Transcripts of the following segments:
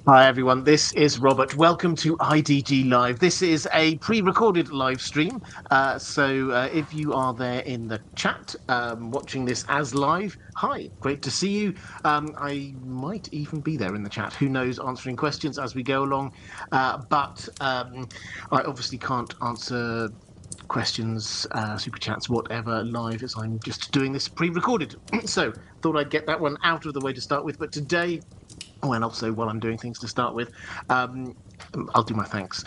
Hi everyone, this is Robert. Welcome to IDG Live. This is a pre-recorded live stream. So if you are there in the chat watching this as live, hi, great to see you. I might even be there in the chat, who knows, answering questions as we go along. But I obviously can't answer questions, super chats, whatever, live as I'm just doing this pre-recorded. So thought I'd get that one out of the way to start with. But today, and also while I'm doing things to start with, um, I'll do my thanks.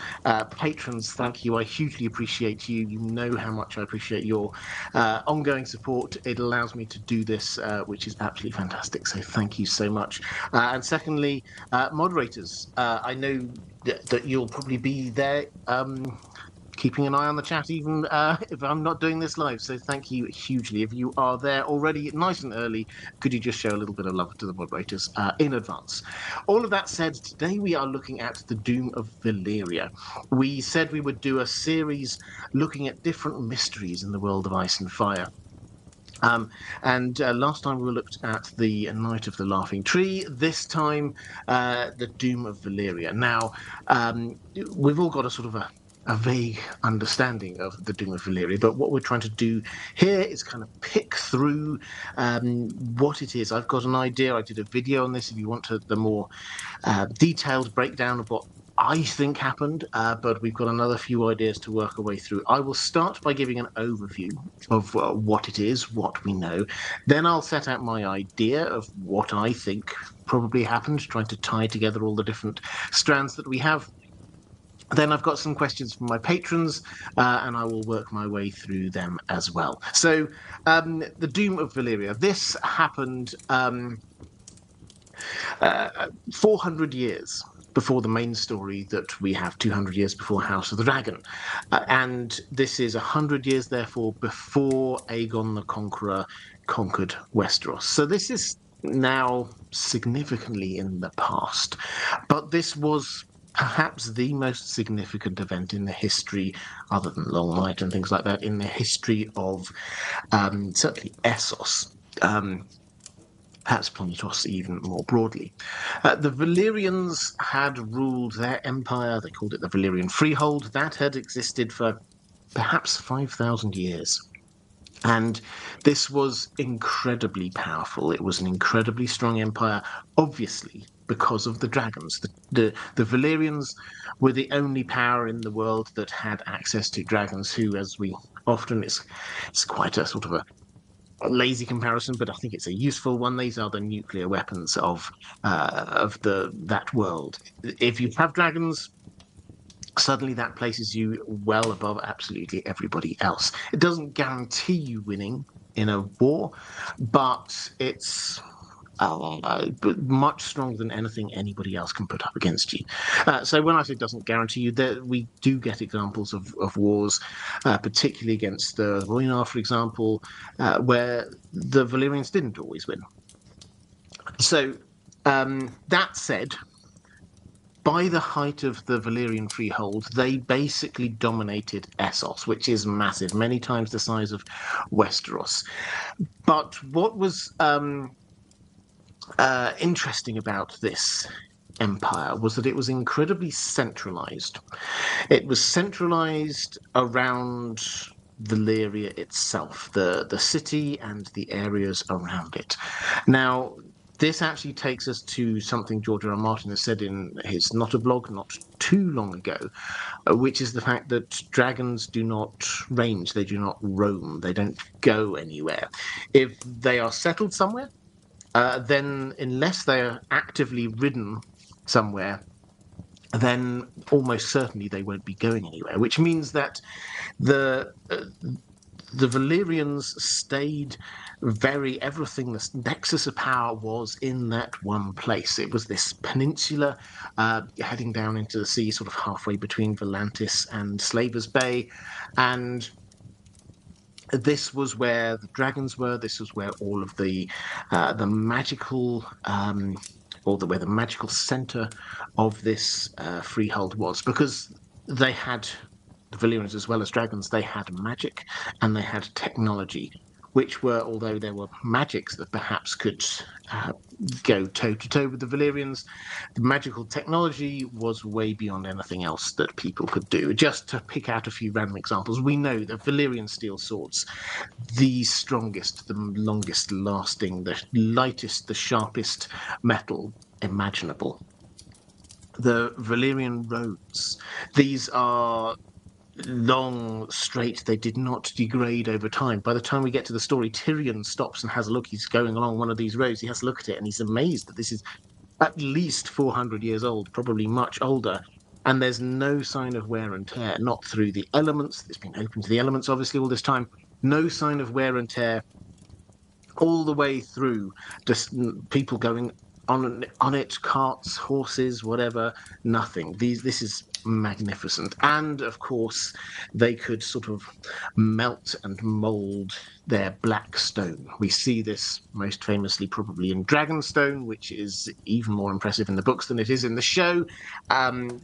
Patrons, thank you. I hugely appreciate you. You know how much I appreciate your ongoing support. It allows me to do this, which is absolutely fantastic. So thank you so much. And secondly, moderators, I know that you'll probably be there. Keeping an eye on the chat even if I'm not doing this live. So thank you hugely. If you are there already nice and early, could you just show a little bit of love to the moderators in advance? All of that said, today we are looking at the Doom of Valyria. We said we would do a series looking at different mysteries in the world of ice and fire. And last time we looked at the Night of the Laughing Tree. This time, the Doom of Valyria. Now, we've all got a sort of a vague understanding of the Doom of Valyria, but what we're trying to do here is kind of pick through what it is. I've got an idea. I did a video on this. If you want the more detailed breakdown of what I think happened, but we've got another few ideas to work our way through. I will start by giving an overview of what it is, what we know. Then I'll set out my idea of what I think probably happened, trying to tie together all the different strands that we have. Then I've got some questions from my patrons, and I will work my way through them as well. So, the Doom of Valyria. This happened 400 years before the main story that we have 200 years before House of the Dragon. And this is 100 years, therefore, before Aegon the Conqueror conquered Westeros. So this is now significantly in the past. But this was perhaps the most significant event in the history, other than Long Night and things like that, in the history of certainly Essos. Perhaps Planetos even more broadly. The Valyrians had ruled their empire, they called it the Valyrian Freehold, that had existed for perhaps 5,000 years. And this was incredibly powerful. It was an incredibly strong empire, obviously, because of the dragons. The Valyrians were the only power in the world that had access to dragons, who, as we often, it's quite a sort of a lazy comparison, but I think it's a useful one. These are the nuclear weapons of that world. If you have dragons, suddenly that places you well above absolutely everybody else. It doesn't guarantee you winning in a war, but it's much stronger than anything anybody else can put up against you. So when I say doesn't guarantee you, we do get examples of wars, particularly against the Rhoynar, for example, where the Valyrians didn't always win. So that said, by the height of the Valyrian Freehold, they basically dominated Essos, which is massive, many times the size of Westeros. But what was interesting about this empire was that it was incredibly centralized. It was centralized around Valyria itself, the city and the areas around it. Now, this actually takes us to something George R. R. Martin has said in his Not a Blog not too long ago, which is the fact that dragons do not range, they do not roam, they don't go anywhere. If they are settled somewhere, then unless they are actively ridden somewhere, then almost certainly they won't be going anywhere. Which means that the the Valyrians stayed everything. The nexus of power was in that one place. It was this peninsula heading down into the sea, sort of halfway between Volantis and Slaver's Bay, and this was where the dragons were. This was where all of the magical, where the magical center of this freehold was, because they had the Valyrians as well as dragons. They had magic and they had technology. which were, although there were magics that perhaps could go toe-to-toe with the Valyrians, the magical technology was way beyond anything else that people could do. Just to pick out a few random examples, we know that Valyrian steel swords, the strongest, the longest lasting, the lightest, the sharpest metal imaginable. The Valyrian roads, these are long, straight. They did not degrade over time. By the time we get to the story, Tyrion stops and has a look. He's going along one of these roads. He has a look at it and he's amazed that this is at least 400 years old, probably much older. And there's no sign of wear and tear, not through the elements. It's been open to the elements, obviously, all this time. No sign of wear and tear all the way through. Just people going on it, carts, horses, whatever, nothing. This is magnificent. And of course, they could sort of melt and mold their black stone. We see this most famously probably in Dragonstone, which is even more impressive in the books than it is in the show.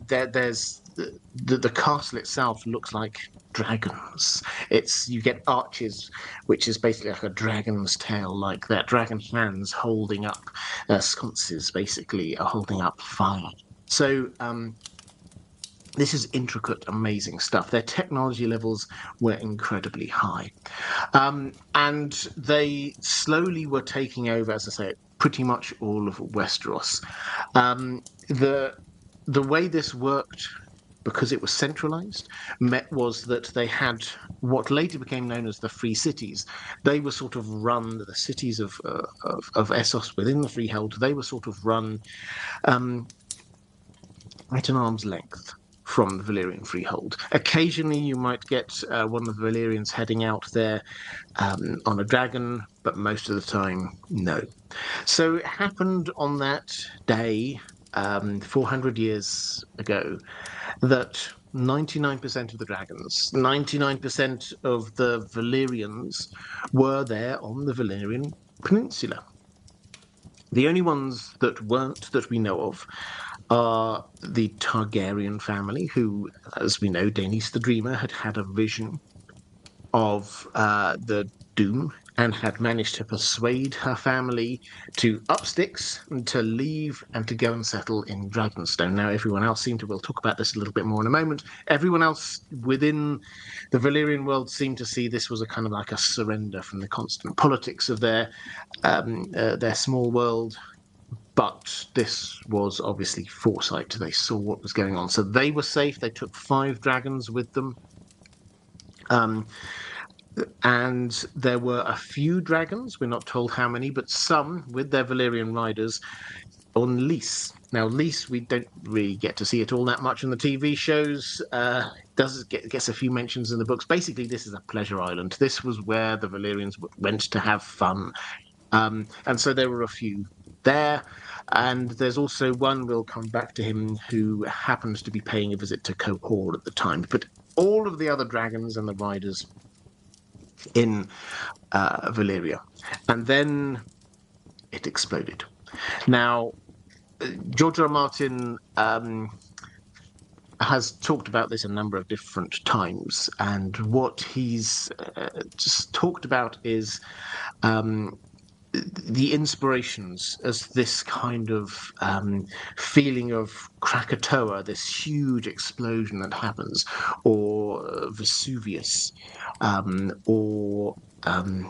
There's the castle itself looks like dragons. You get arches, which is basically like a dragon's tail, like that. Dragon hands holding up sconces, basically, are holding up fire. So this is intricate, amazing stuff. Their technology levels were incredibly high. And they slowly were taking over, as I say, pretty much all of Westeros. The way this worked, because it was centralized, was that they had what later became known as the Free Cities. They were sort of run, the cities of Essos within the Freehold, they were sort of run at an arm's length from the Valyrian Freehold. Occasionally you might get one of the Valyrians heading out there on a dragon, but most of the time, no. So it happened on that day, 400 years ago, that 99% of the dragons, 99% of the Valyrians were there on the Valyrian Peninsula. The only ones that weren't, that we know of, are the Targaryen family, who, as we know, Denise the Dreamer had had a vision of the doom and had managed to persuade her family to up sticks and to leave and to go and settle in Dragonstone. Now, everyone else we'll talk about this a little bit more in a moment, everyone else within the Valyrian world seemed to see this was a kind of like a surrender from the constant politics of their small world. But this was obviously foresight. They saw what was going on. So they were safe. They took 5 dragons with them. And there were a few dragons, we're not told how many, but some with their Valyrian riders on Lys. Now, Lys, we don't really get to see it all that much in the TV shows. Gets a few mentions in the books. Basically, this is a pleasure island. This was where the Valyrians went to have fun. And so there were a few there. And there's also one, we'll come back to him, who happened to be paying a visit to Cohor at the time. But all of the other dragons and the riders in Valyria. And then it exploded. Now, George R. R. Martin has talked about this a number of different times, and what he's just talked about is the inspirations as this kind of feeling of Krakatoa, this huge explosion that happens, or Vesuvius, or and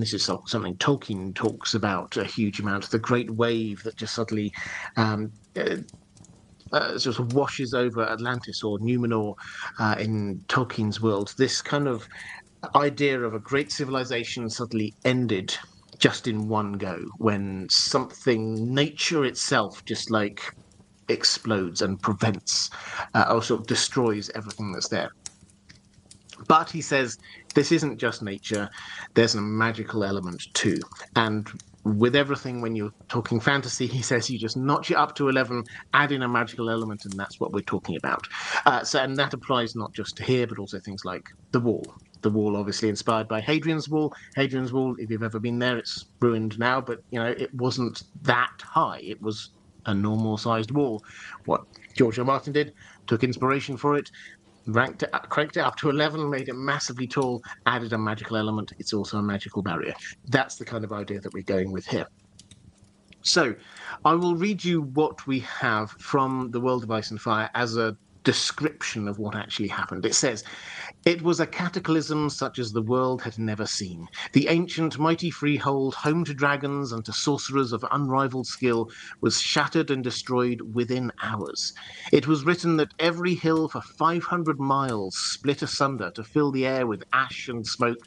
this is something Tolkien talks about a huge amount, the great wave that just suddenly sort of washes over Atlantis or Numenor in Tolkien's world. This kind of idea of a great civilization suddenly ended just in one go, when nature itself just like explodes and prevents or sort of destroys everything that's there. But he says this isn't just nature, there's a magical element too. And with everything, when you're talking fantasy, he says you just notch it up to 11, add in a magical element, and that's what we're talking about. And that applies not just to here, but also things like the Wall. The Wall, obviously inspired by Hadrian's Wall. Hadrian's Wall, if you've ever been there, it's ruined now, but it wasn't that high. It was a normal-sized wall. What George R. R. Martin did, took inspiration for it, cranked it up to 11, made it massively tall, added a magical element. It's also a magical barrier. That's the kind of idea that we're going with here. So I will read you what we have from the World of Ice and Fire as a description of what actually happened. It says, "It was a cataclysm such as the world had never seen. The ancient mighty Freehold, home to dragons and to sorcerers of unrivaled skill, was shattered and destroyed within hours. It was written that every hill for 500 miles split asunder to fill the air with ash and smoke,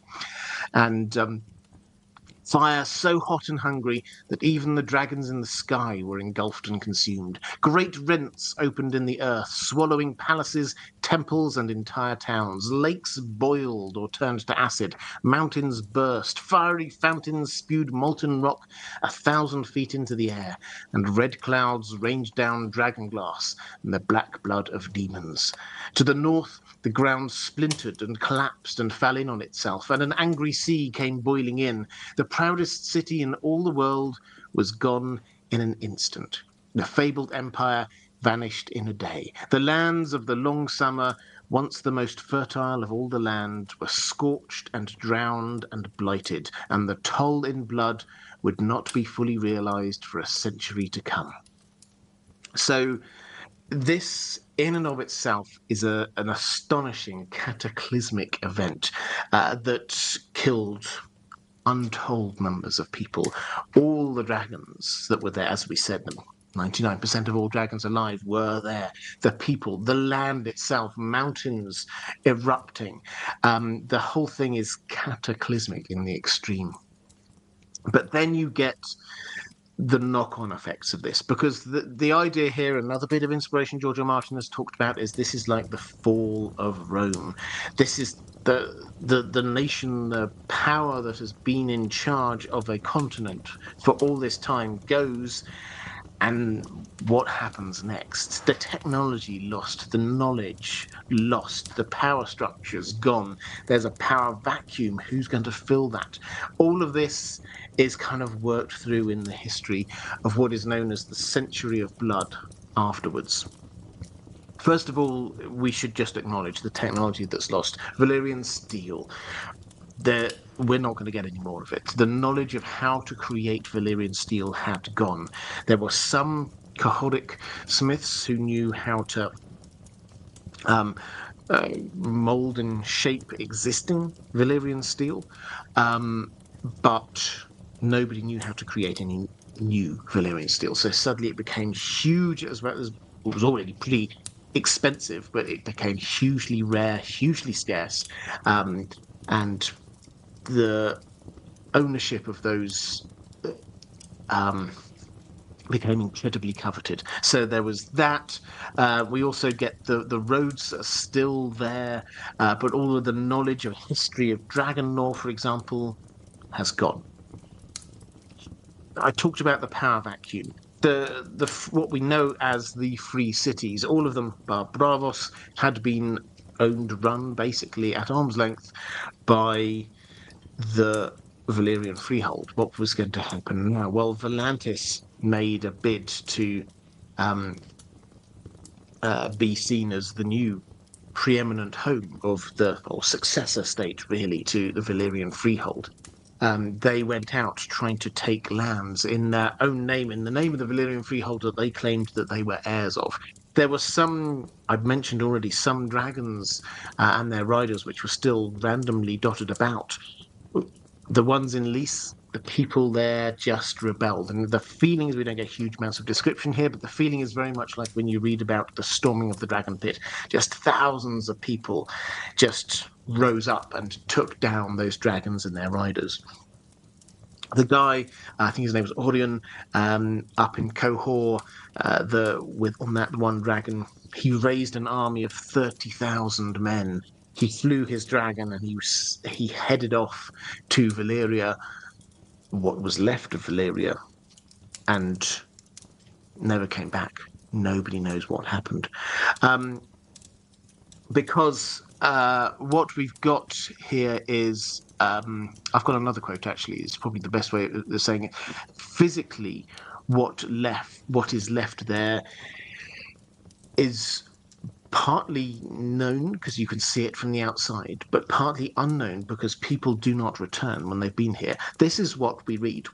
and fire so hot and hungry that even the dragons in the sky were engulfed and consumed. Great rents opened in the earth, swallowing palaces, temples, and entire towns. Lakes boiled or turned to acid. Mountains burst. Fiery fountains spewed molten rock 1,000 feet into the air, and red clouds rained down dragonglass and the black blood of demons. To the north, the ground splintered and collapsed and fell in on itself, and an angry sea came boiling in. The proudest city in all the world was gone in an instant. The fabled empire vanished in a day. The lands of the long summer, once the most fertile of all the land, were scorched and drowned and blighted, and the toll in blood would not be fully realized for a century to come." So this in and of itself is an astonishing cataclysmic event that killed untold numbers of people. All the dragons that were there, as we said, 99% of all dragons alive were there. The people, the land itself, mountains erupting. The whole thing is cataclysmic in the extreme. But then you get the knock-on effects of this, because the idea here, another bit of inspiration George R. Martin has talked about, is this is like the fall of Rome. This is the nation, the power that has been in charge of a continent for all this time goes, and what happens next? The technology lost, the knowledge lost, the power structures gone. There's a power vacuum. Who's going to fill that? All of this is kind of worked through in the history of what is known as the Century of Blood afterwards. First of all, we should just acknowledge the technology that's lost. Valyrian steel. We're not going to get any more of it. The knowledge of how to create Valyrian steel had gone. There were some Kahoric smiths who knew how to mold and shape existing Valyrian steel, but nobody knew how to create any new Valyrian steel. So suddenly it became huge, as well as it was already pretty expensive, but it became hugely rare, hugely scarce, and the ownership of those became incredibly coveted. So there was that. We also get the roads are still there, but all of the knowledge of history of Dragon lore, for example, has gone. I talked about the power vacuum. The what we know as the free cities, all of them, bar Bravos, had been owned, run basically at arm's length by the Valyrian Freehold. What was going to happen now? Well, Volantis made a bid to be seen as the new preeminent home of or successor state, really, to the Valyrian Freehold. They went out trying to take lands in their own name, in the name of the Valyrian Freehold that they claimed that they were heirs of. There were some, I've mentioned already, some dragons and their riders which were still randomly dotted about. The ones in Lys, the people there just rebelled. And the feeling is, we don't get huge amounts of description here, but the feeling is very much like when you read about the storming of the Dragon Pit. Just thousands of people just rose up and took down those dragons and their riders. The guy, I think his name was Orion, up in Qohor, on that one dragon, he raised an army of 30,000 men. He flew his dragon and he headed off to Valyria, what was left of Valyria, and never came back. Nobody knows what happened. Because what we've got here is, I've got another quote actually, it's probably the best way of saying it. Physically, what is left there is partly known because you can see it from the outside, but partly unknown because people do not return when they've been here. This is what we read.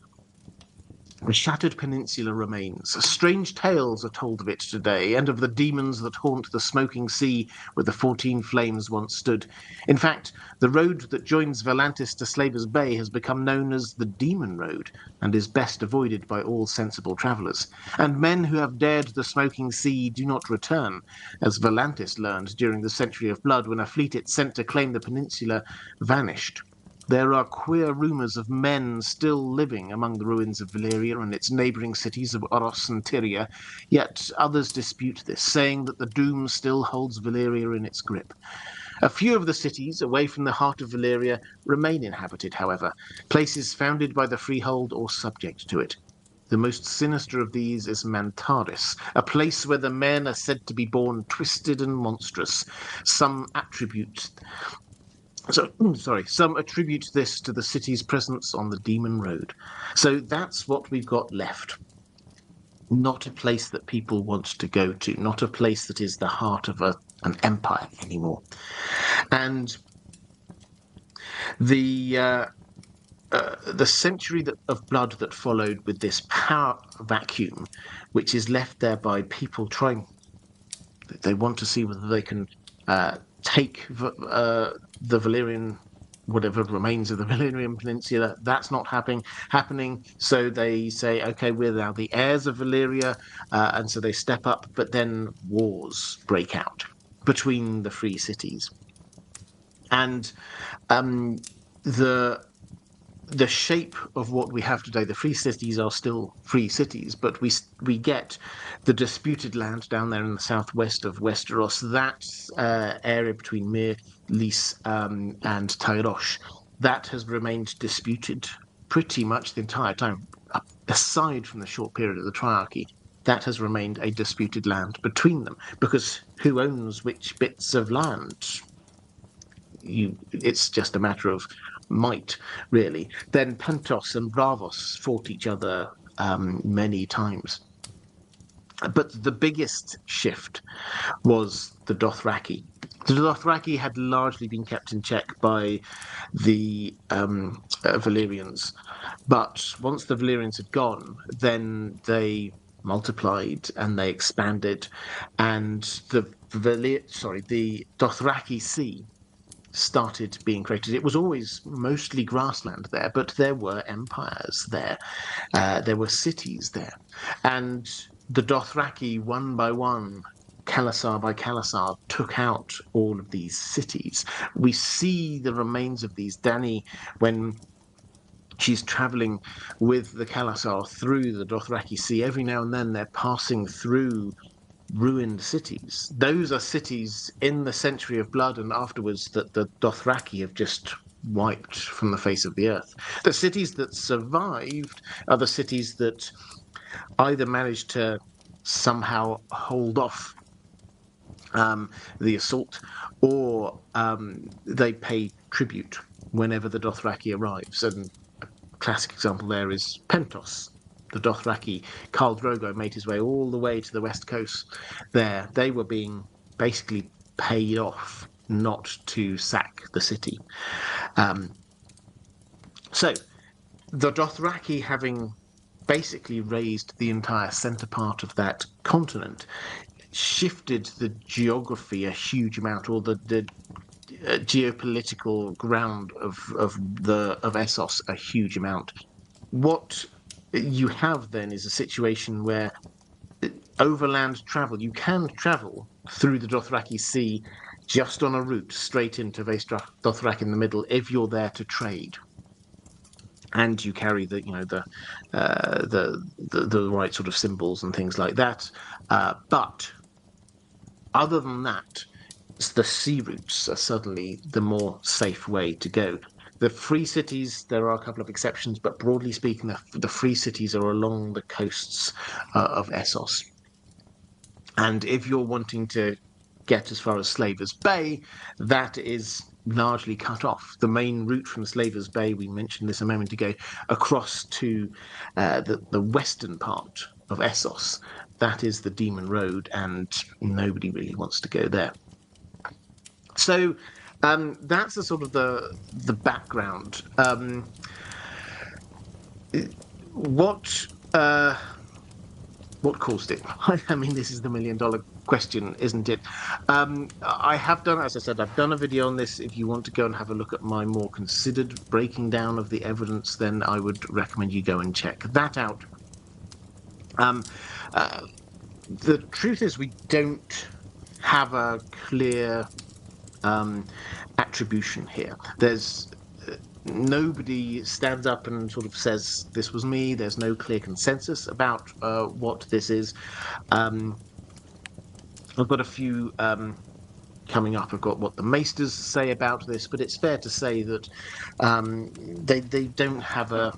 The shattered peninsula remains. Strange tales are told of it today, and of the demons that haunt the smoking sea where the 14 flames once stood. In fact, the road that joins Volantis to Slaver's Bay has become known as the Demon Road, and is best avoided by all sensible travellers. And men who have dared the smoking sea do not return, as Volantis learned during the Century of Blood when a fleet it sent to claim the peninsula vanished. There are queer rumours of men still living among the ruins of Valyria and its neighbouring cities of Oros and Tyria, yet others dispute this, saying that the doom still holds Valyria in its grip. A few of the cities, away from the heart of Valyria, remain inhabited, however, places founded by the Freehold or subject to it. The most sinister of these is Mantaris, a place where the men are said to be born twisted and monstrous. Some attribute some attribute this to the city's presence on the Demon Road. So that's what we've got left. Not a place that people want to go to, not a place that is the heart of an empire anymore. And the century of blood that followed with this power vacuum, which is left there by people trying, they want to see whether they can take the Valyrian, whatever remains of the Valyrian Peninsula. That's not happening. So they say, okay, we're now the heirs of Valyria, and so they step up. But then wars break out between the free cities, and the shape of what we have today, the free cities are still free cities, but we get the disputed land down there in the southwest of Westeros, that area between Myr, Lys, and Tyrosh, that has remained disputed pretty much the entire time, aside from the short period of the Triarchy. That has remained a disputed land between them, because who owns which bits of land? It's just a matter of might, really. Then Pentos and Bravos fought each other many times. But the biggest shift was the Dothraki. The Dothraki had largely been kept in check by the Valyrians. But once the Valyrians had gone, then they multiplied and they expanded. And the Dothraki Sea started being created. It was always mostly grassland there, but there were empires there. There were cities there. And the Dothraki, one by one, Khalasar by Khalasar, took out all of these cities. We see the remains of these. Dany, when she's traveling with the Khalasar through the Dothraki Sea, every now and then they're passing through ruined cities. Those are cities in the Century of Blood and afterwards that the Dothraki have just wiped from the face of the earth. The cities that survived are the cities that either managed to somehow hold off the assault, or they pay tribute whenever the Dothraki arrives. And a classic example there is Pentos. The Dothraki, Khal Drogo made his way all the way to the west coast there. They were being basically paid off not to sack the city. So the Dothraki, having basically raised the entire centre part of that continent, shifted the geography a huge amount, or the geopolitical ground of Essos a huge amount. What you have then is a situation where overland travel, you can travel through the Dothraki Sea just on a route straight into Dothraki in the middle if you're there to trade, and you carry the right sort of symbols and things like that. But other than that, the sea routes are suddenly the more safe way to go. The free cities, there are a couple of exceptions, but broadly speaking, the free cities are along the coasts of Essos. And if you're wanting to get as far as Slaver's Bay, that is largely cut off. The main route from Slaver's Bay, we mentioned this a moment ago, across to the western part of Essos, that is the Demon Road, and nobody really wants to go there. So that's the sort of the background. What caused it? I mean, this is the million-dollar question, isn't it? I have done, as I said, I've done a video on this. If you want to go and have a look at my more considered breaking down of the evidence, then I would recommend you go and check that out. The truth is, we don't have a clear attribution here. There's nobody stands up and sort of says this was me. There's no clear consensus about what this is. I've got a few coming up. I've got what the Maesters say about this, but it's fair to say that they don't have a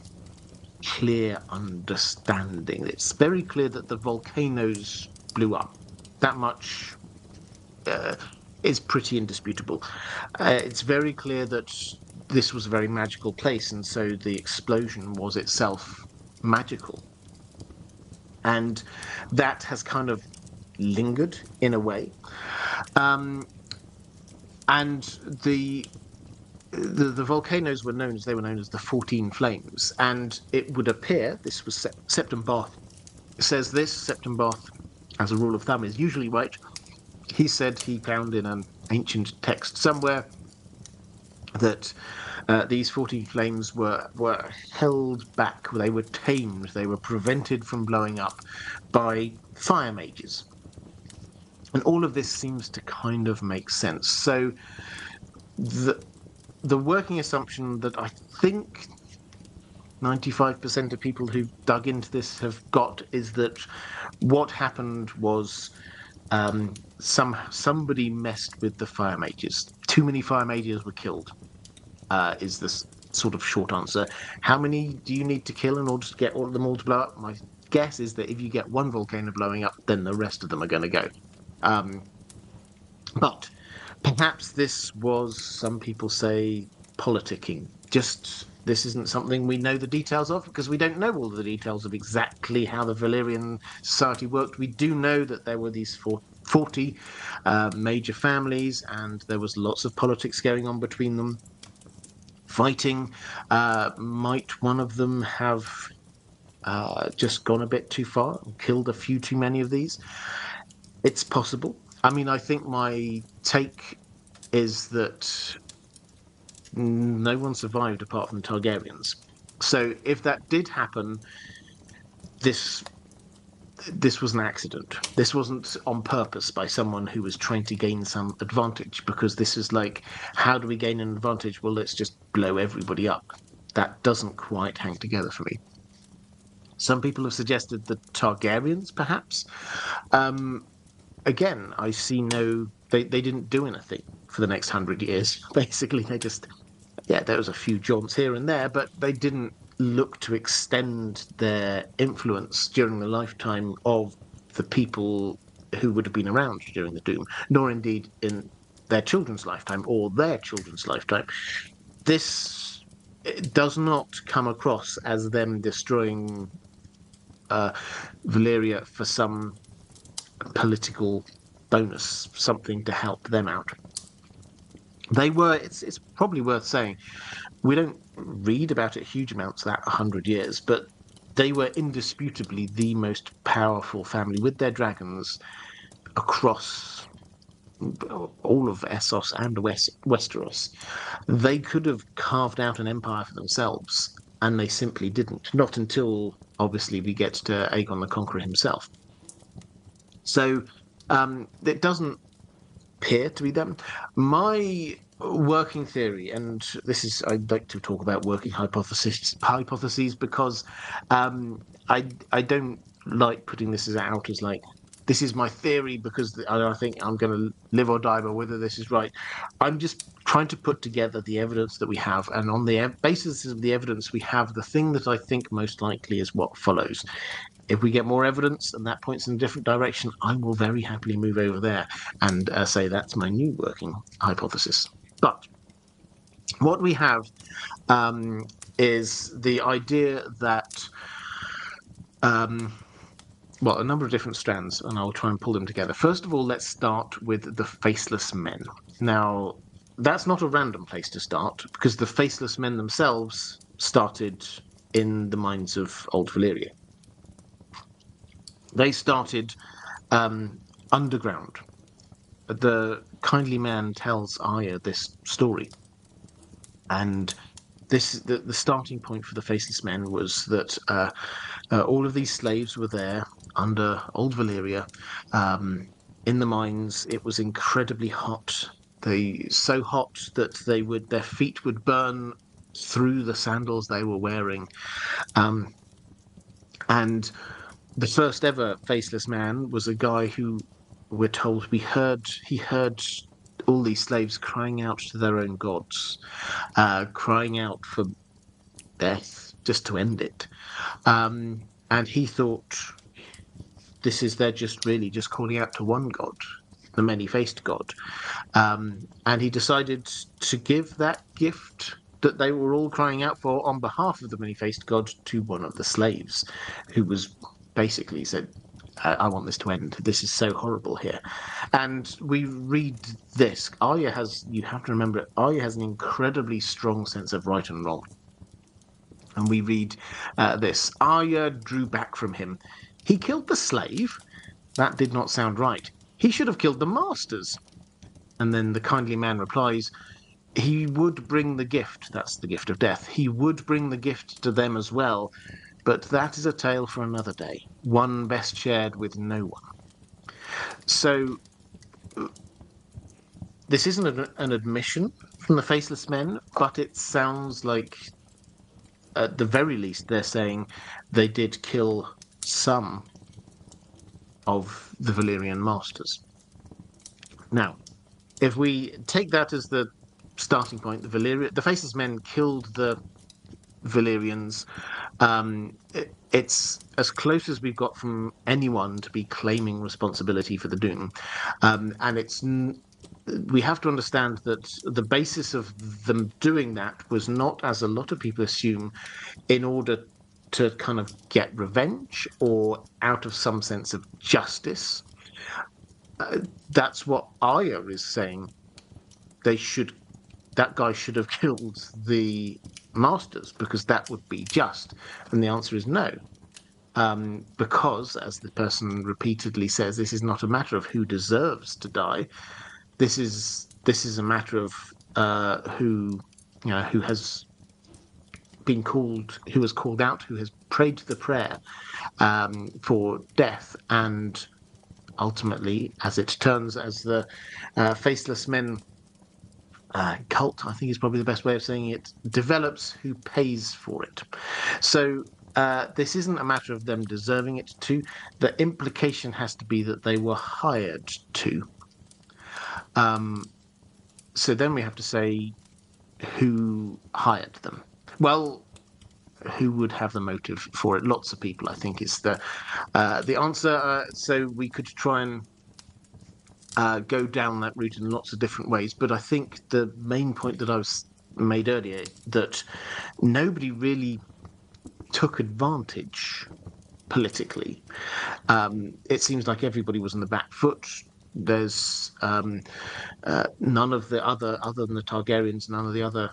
clear understanding. It's very clear that the volcanoes blew up. That much is pretty indisputable. It's very clear that this was a very magical place, and so the explosion was itself magical. And that has kind of lingered in a way. And the volcanoes were known as the 14 Flames, and it would appear, this was Septon Barth says this, Septon Barth, as a rule of thumb, is usually right. He said he found in an ancient text somewhere that these 14 flames were held back, they were tamed, they were prevented from blowing up by fire mages. And all of this seems to kind of make sense. So the working assumption that I think 95% of people who've dug into this have got is that what happened was somebody messed with the fire mages. Too many fire mages were killed, is the sort of short answer. How many do you need to kill in order to get all of them all to blow up? My guess is that if you get one volcano blowing up, then the rest of them are going to go. But perhaps this was, some people say, politicking. Just, this isn't something we know the details of, because we don't know all the details of exactly how the Valyrian society worked. We do know that there were these 40 major families, and there was lots of politics going on between them. Fighting. Might one of them have just gone a bit too far and killed a few too many of these? It's possible. I mean, I think my take is that no one survived apart from the Targaryens. So if that did happen, this was an accident. This wasn't on purpose by someone who was trying to gain some advantage, because this is like, how do we gain an advantage? Well, let's just blow everybody up. That doesn't quite hang together for me. Some people have suggested the Targaryens, perhaps. Again, I see they didn't do anything for the next 100 years. Basically, they just, there was a few jaunts here and there, but they didn't look to extend their influence during the lifetime of the people who would have been around during the Doom, nor indeed in their children's lifetime or their children's lifetime. This does not come across as them destroying Valyria for some political bonus, something to help them out. They were, it's probably worth saying, we don't read about it huge amounts that 100 years, but they were indisputably the most powerful family with their dragons across all of Essos and Westeros. They could have carved out an empire for themselves, and they simply didn't. Not until, obviously, we get to Aegon the Conqueror himself. So it doesn't appear to be them. My working theory, and this is, I'd like to talk about working hypotheses, because I don't like putting this out as like, this is my theory because I think I'm going to live or die by whether this is right. I'm just trying to put together the evidence that we have, and on the basis of the evidence we have, the thing that I think most likely is what follows. If we get more evidence and that points in a different direction, I will very happily move over there and say that's my new working hypothesis. But what we have is the idea that well, a number of different strands, and I'll try and pull them together. First of all, let's start with the Faceless Men. Now, that's not a random place to start, because the Faceless Men themselves started in the mines of Old Valyria. They started underground. The kindly man tells Arya this story, and the starting point for the Faceless Men was that all of these slaves were there under Old Valyria, in the mines. It was incredibly hot. So hot that their feet would burn through the sandals they were wearing. And the first ever Faceless Man was a guy who, we're told, he heard all these slaves crying out to their own gods, crying out for death, just to end it. And he thought, they're just really just calling out to one god, the many-faced god. And he decided to give that gift that they were all crying out for on behalf of the many-faced god to one of the slaves, who was basically said, I want this to end. This is so horrible here. And we read this. You have to remember, Arya has an incredibly strong sense of right and wrong. And we read this. Arya drew back from him. He killed the slave? That did not sound right. He should have killed the masters. And then the kindly man replies, he would bring the gift, that's the gift of death, he would bring the gift to them as well, but that is a tale for another day, one best shared with no one. So, this isn't an admission from the Faceless Men, but it sounds like, at the very least, they're saying they did kill some of the Valyrian masters. Now, if we take that as the starting point, the Faceless Men killed the Valyrians. It's as close as we've got from anyone to be claiming responsibility for the doom, and we have to understand that the basis of them doing that was not, as a lot of people assume, in order to kind of get revenge or out of some sense of justice. That's what Arya is saying. That guy should have killed the masters because that would be just. And the answer is no. Because, as the person repeatedly says, this is not a matter of who deserves to die. This is a matter of who has been called, who has called out, who has prayed the prayer for death, and ultimately, as it turns, as the Faceless Men cult, I think is probably the best way of saying it, develops, who pays for it. So this isn't a matter of them deserving it to. The implication has to be that they were hired to. So then we have to say, who hired them? Well, who would have the motive for it? Lots of people, I think, is the answer. So we could try and go down that route in lots of different ways. But I think the main point that I was made earlier, that nobody really took advantage politically. It seems like everybody was on the back foot. There's none of the other than the Targaryens, none of the other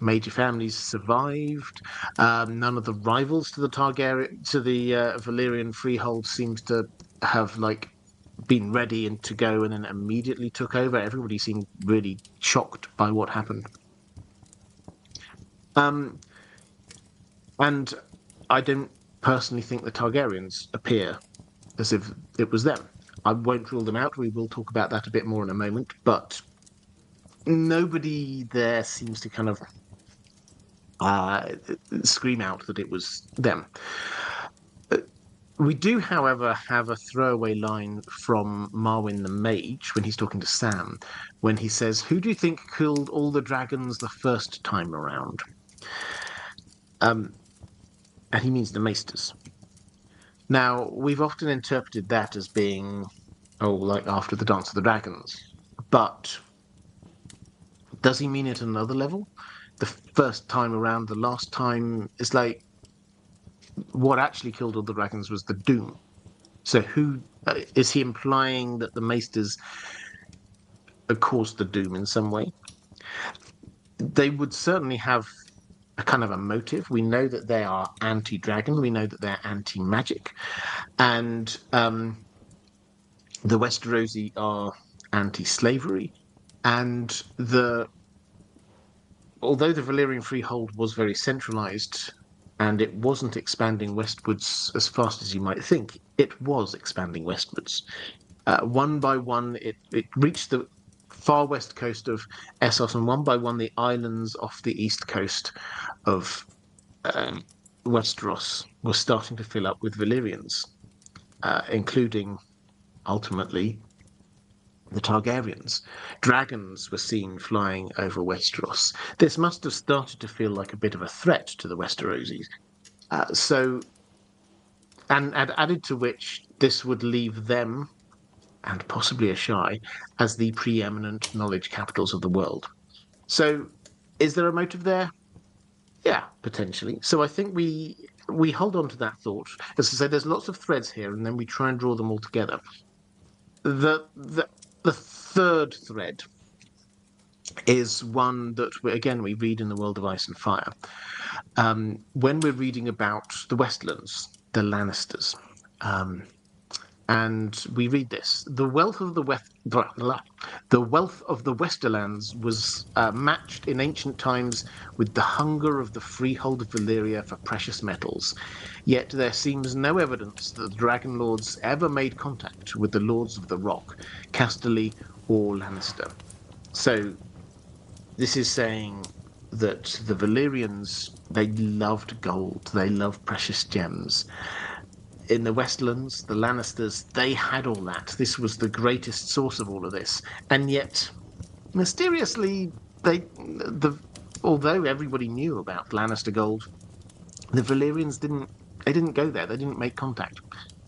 major families survived. None of the rivals to the Valyrian Freehold seems to have been ready and to go and then immediately took over. Everybody seemed really shocked by what happened. And I don't personally think the Targaryens appear as if it was them. I won't rule them out. We will talk about that a bit more in a moment. But nobody there seems to kind of scream out that it was them. We do, however, have a throwaway line from Marwyn the Mage when he's talking to Sam, when he says, "Who do you think killed all the dragons the first time around?" And he means the Maesters. Now, we've often interpreted that as being, like after the Dance of the Dragons. But does he mean it at another level? The first time around, the last time, is like, what actually killed all the dragons was the Doom. So who is he implying that the Maesters caused the doom in some way? They would certainly have a kind of a motive. We know that they are anti-dragon. We know that they're anti-magic, and the Westerosi are anti-slavery. And although the Valyrian Freehold was very centralized and it wasn't expanding westwards as fast as you might think, it was expanding westwards. One by one, it reached the far west coast of Essos, and one by one, the islands off the east coast of Westeros were starting to fill up with Valyrians, including ultimately the Targaryens. Dragons were seen flying over Westeros. This must have started to feel like a bit of a threat to the Westerosis. And added to which, this would leave them, and possibly Ashai, as the preeminent knowledge capitals of the world. So, is there a motive there? Yeah, potentially. So I think we hold on to that thought. As I say, there's lots of threads here, and then we try and draw them all together. The third thread is one that we read in the World of Ice and Fire. When we're reading about the Westlands, the Lannisters, and we read this: the wealth of the Westerlands was matched in ancient times with the hunger of the freehold of Valyria for precious metals. Yet there seems no evidence that the Dragon Lords ever made contact with the Lords of the Rock, Casterly or Lannister. So this is saying that the Valyrians, they loved gold, they loved precious gems. In the Westlands, the Lannisters, they had all that. This was the greatest source of all of this. And yet, mysteriously, although everybody knew about Lannister gold, the Valyrians didn't go there. They didn't make contact.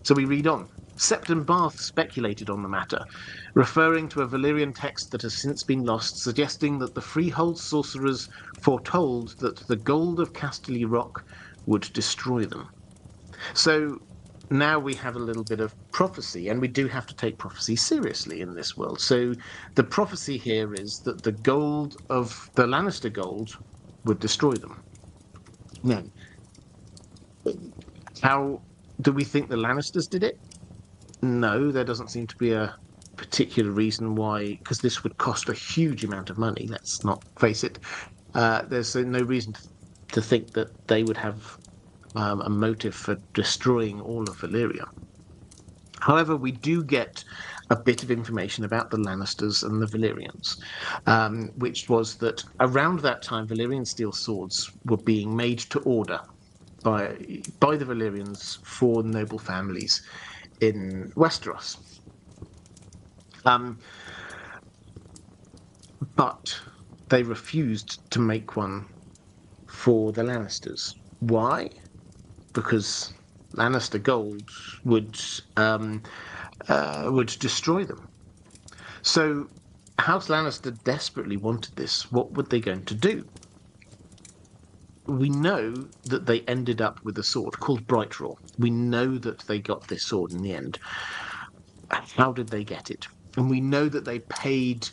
So we read on. Septon Barth speculated on the matter, referring to a Valyrian text that has since been lost, suggesting that the Freehold sorcerers foretold that the gold of Casterly Rock would destroy them. So now we have a little bit of prophecy, and we do have to take prophecy seriously in this world. So the prophecy here is that the gold of the Lannister gold would destroy them. Now, how do we think the Lannisters did it? No, there doesn't seem to be a particular reason why, because this would cost a huge amount of money. Let's not face it. There's no reason to think that they would have a motive for destroying all of Valyria. However, we do get a bit of information about the Lannisters and the Valyrians, which was that around that time, Valyrian steel swords were being made to order by the Valyrians for noble families in Westeros. But they refused to make one for the Lannisters. Why? Because Lannister gold would destroy them. So House Lannister desperately wanted this. What were they going to do? We know that they ended up with a sword called Brightraw. We know that they got this sword in the end. How did they get it? And we know that they paid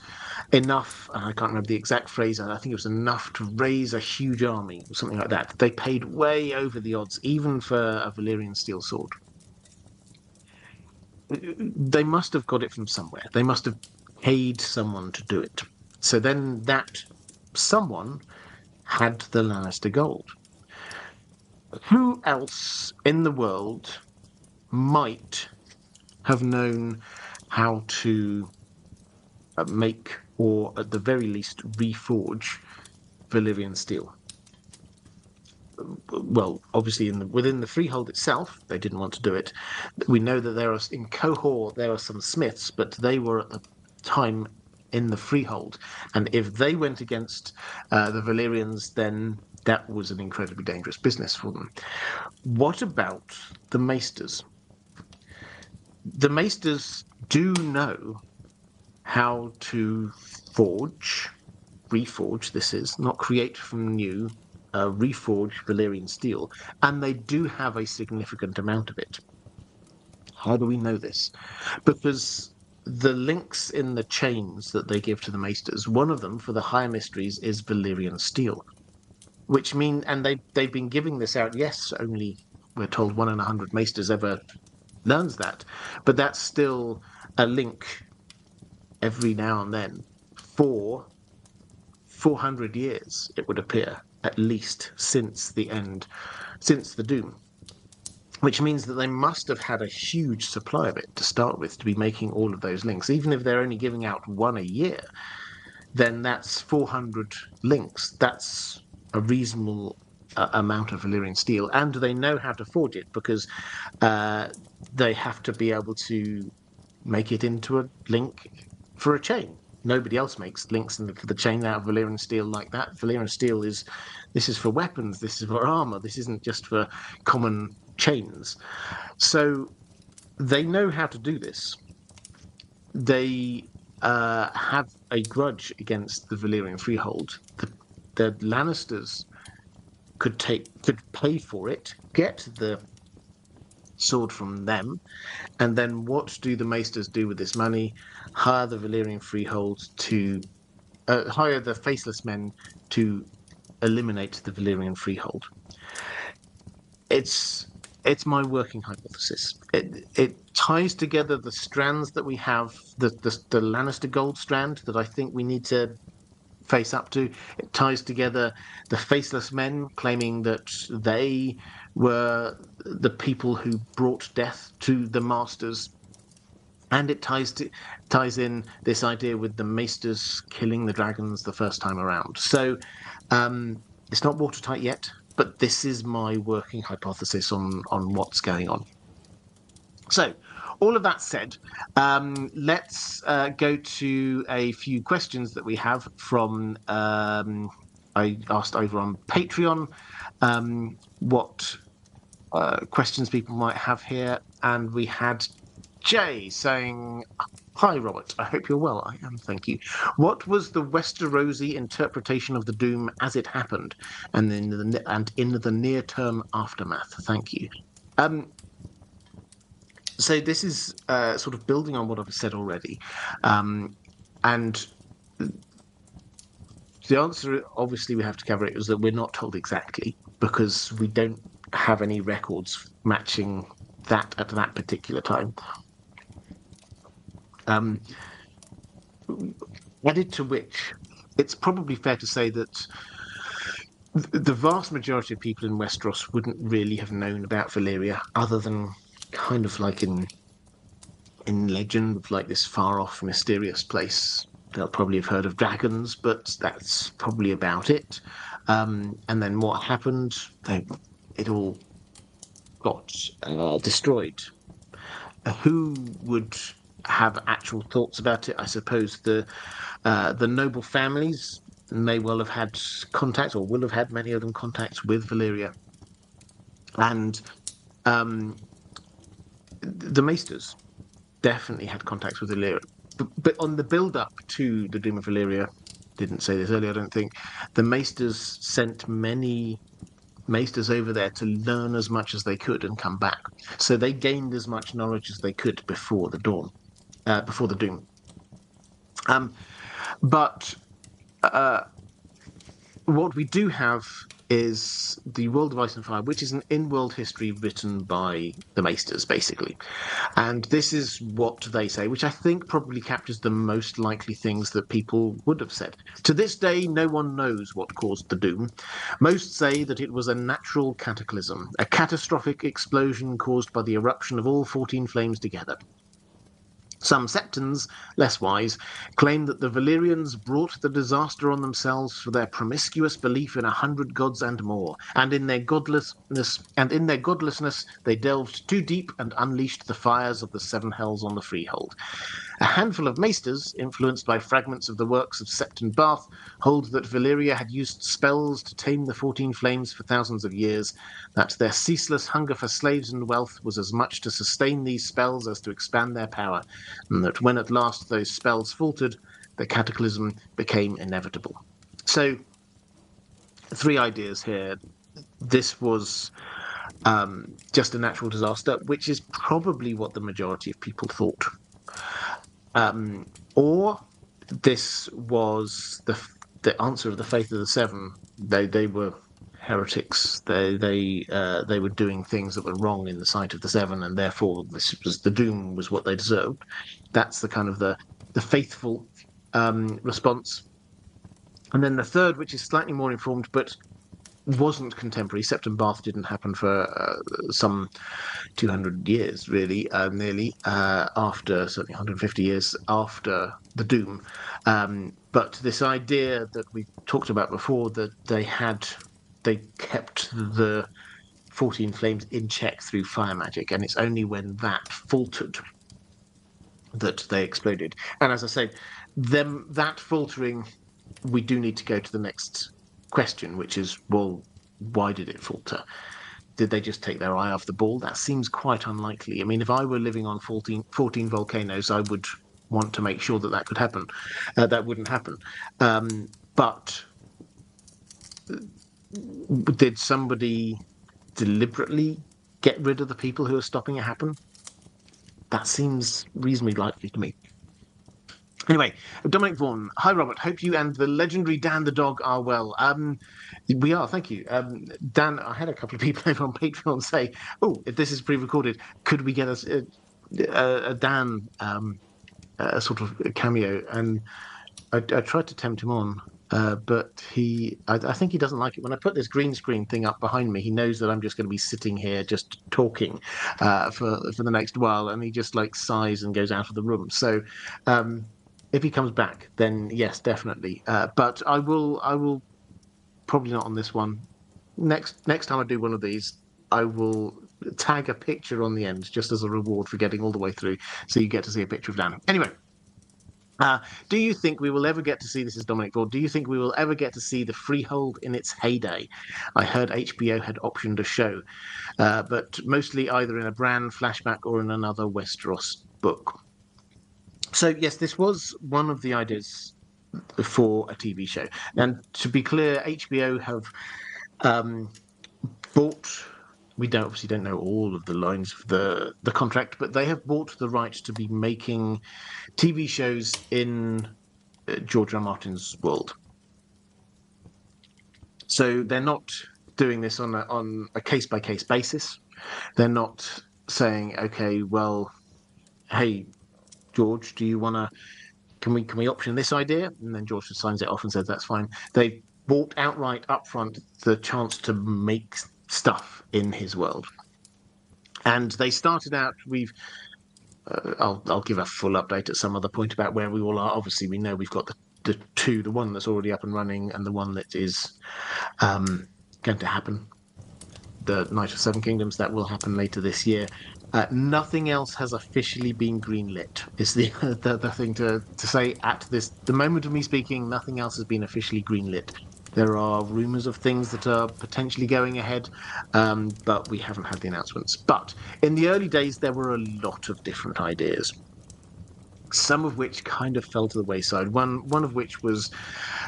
enough, I can't remember the exact phrase, I think it was enough to raise a huge army, or something like that. They paid way over the odds, even for a Valyrian steel sword. They must have got it from somewhere. They must have paid someone to do it. So then that someone had the Lannister gold. Who else in the world might have known how to make, or at the very least reforge, Valyrian steel? Well, obviously within the Freehold itself, they didn't want to do it. We know that in Cohor there are some smiths, but they were at the time in the Freehold, and if they went against the Valyrians, then that was an incredibly dangerous business for them. What about the Maesters? The Maesters do know how to reforge, this is, not create from new, reforge Valyrian steel, and they do have a significant amount of it. How do we know this? Because the links in the chains that they give to the Maesters, one of them for the higher mysteries is Valyrian steel, which mean, and they've been giving this out. Yes, only we're told 1 in 100 Maesters ever learns that, but that's still a link every now and then for 400 years, it would appear, at least since the Doom. Which means that they must have had a huge supply of it to start with, to be making all of those links. Even if they're only giving out one a year, then that's 400 links. That's a reasonable amount of Valyrian steel. And they know how to forge it, because they have to be able to make it into a link for a chain. Nobody else makes links for the chain out of Valyrian steel like that. Valyrian steel is for weapons, this is for armor, this isn't just for common chains. So they know how to do this. They have a grudge against the Valyrian Freehold. The Lannisters could pay for it, get the sword from them, and then what do the Maesters do with this money? Hire the Valyrian Freehold to hire the Faceless Men to eliminate the Valyrian Freehold. It's my working hypothesis. It ties together the strands that we have, the Lannister gold strand that I think we need to face up to. It ties together the Faceless Men claiming that they were the people who brought death to the Masters. And it ties in this idea with the Maesters killing the dragons the first time around. So it's not watertight yet, but this is my working hypothesis on what's going on. So, all of that said, let's go to a few questions that we have from. I asked over on Patreon what questions people might have here, and we had Jay saying, "Hi, Robert. I hope you're well. I am, thank you. What was the Westerosi interpretation of the Doom as it happened, and in the near-term aftermath? Thank you." So this is sort of building on what I've said already, and the answer, obviously, we have to cover it, is that we're not told exactly, because we don't have any records matching that at that particular time. Added to which, it's probably fair to say that the vast majority of people in Westeros wouldn't really have known about Valyria, other than kind of like in legend, of like this far-off, mysterious place. They'll probably have heard of dragons, but that's probably about it. And then what happened? It all got destroyed. Who would have actual thoughts about it? I suppose the noble families may well have had contact, or will have had, many of them, contacts with Valyria, and the Maesters definitely had contacts with Valyria. But on the build-up to the Doom of Valyria, didn't say this earlier, I don't think, the Maesters sent many Maesters over there to learn as much as they could and come back. So they gained as much knowledge as they could before the Doom. But what we do have is the World of Ice and Fire, which is an in-world history written by the Maesters, basically. And this is what they say, which I think probably captures the most likely things that people would have said. To this day, no one knows what caused the Doom. Most say that it was a natural cataclysm, a catastrophic explosion caused by the eruption of all 14 flames together. Some Septons, less wise, claim that the Valyrians brought the disaster on themselves for their promiscuous belief in 100 gods and more, and in their godlessness they delved too deep and unleashed the fires of the seven hells on the Freehold. A handful of Maesters, influenced by fragments of the works of Septon Bath, hold that Valyria had used spells to tame the 14 flames for thousands of years, that their ceaseless hunger for slaves and wealth was as much to sustain these spells as to expand their power, and that when at last those spells faltered, the cataclysm became inevitable. So, 3 ideas here. This was just a natural disaster, which is probably what the majority of people thought. Or this was the answer of the Faith of the Seven. They were heretics. They were doing things that were wrong in the sight of the Seven, and therefore this was the doom was what they deserved. That's the kind of the faithful response. And then the third, which is slightly more informed, but wasn't contemporary. Septon Bath didn't happen for some 200 years, really, nearly after, certainly 150 years after the Doom. But this idea that we talked about before, that they kept the 14 flames in check through fire magic, and it's only when that faltered that they exploded. And as I said, that faltering, we do need to go to the next question, which is, well, why did it falter? Did they just take their eye off the ball? That seems quite unlikely. I mean, if I were living on 14 volcanoes, I would want to make sure that could happen. That wouldn't happen. But did somebody deliberately get rid of the people who are stopping it happen? That seems reasonably likely to me. Anyway, Dominic Vaughan. Hi, Robert. Hope you and the legendary Dan the dog are well. We are, thank you. Dan, I had a couple of people over on Patreon say, oh, if this is pre-recorded, could we get a Dan a sort of cameo? And I tried to tempt him on, but I think he doesn't like it. When I put this green screen thing up behind me, he knows that I'm just going to be sitting here just talking for the next while, and he just like sighs and goes out of the room. So if he comes back, then yes, definitely. But I will probably not on this one. Next time I do one of these, I will tag a picture on the end just as a reward for getting all the way through, so you get to see a picture of Dan. Anyway. Do you think we will ever get to see, this is Dominic Ford, do you think we will ever get to see the Freehold in its heyday? I heard HBO had optioned a show, but mostly either in a Bran flashback or in another Westeros book. So yes, this was one of the ideas for a TV show. And to be clear, HBO have bought... We obviously don't know all of the lines of the contract, but they have bought the right to be making TV shows in George R. R. Martin's world. So they're not doing this on a case-by-case basis. They're not saying, okay, well, hey, George, do you want to... Can we option this idea? And then George signs it off and says that's fine. They bought outright upfront the chance to make stuff in his world. And they started out, I'll give a full update at some other point about where we all are. Obviously, we know we've got the one that's already up and running and the one that is going to happen. The Night of Seven Kingdoms, that will happen later this year. Nothing else has officially been greenlit, is the thing to say at the moment of me speaking. Nothing else has been officially greenlit. There are rumours of things that are potentially going ahead, but we haven't had the announcements. But in the early days, there were a lot of different ideas, some of which kind of fell to the wayside. One of which was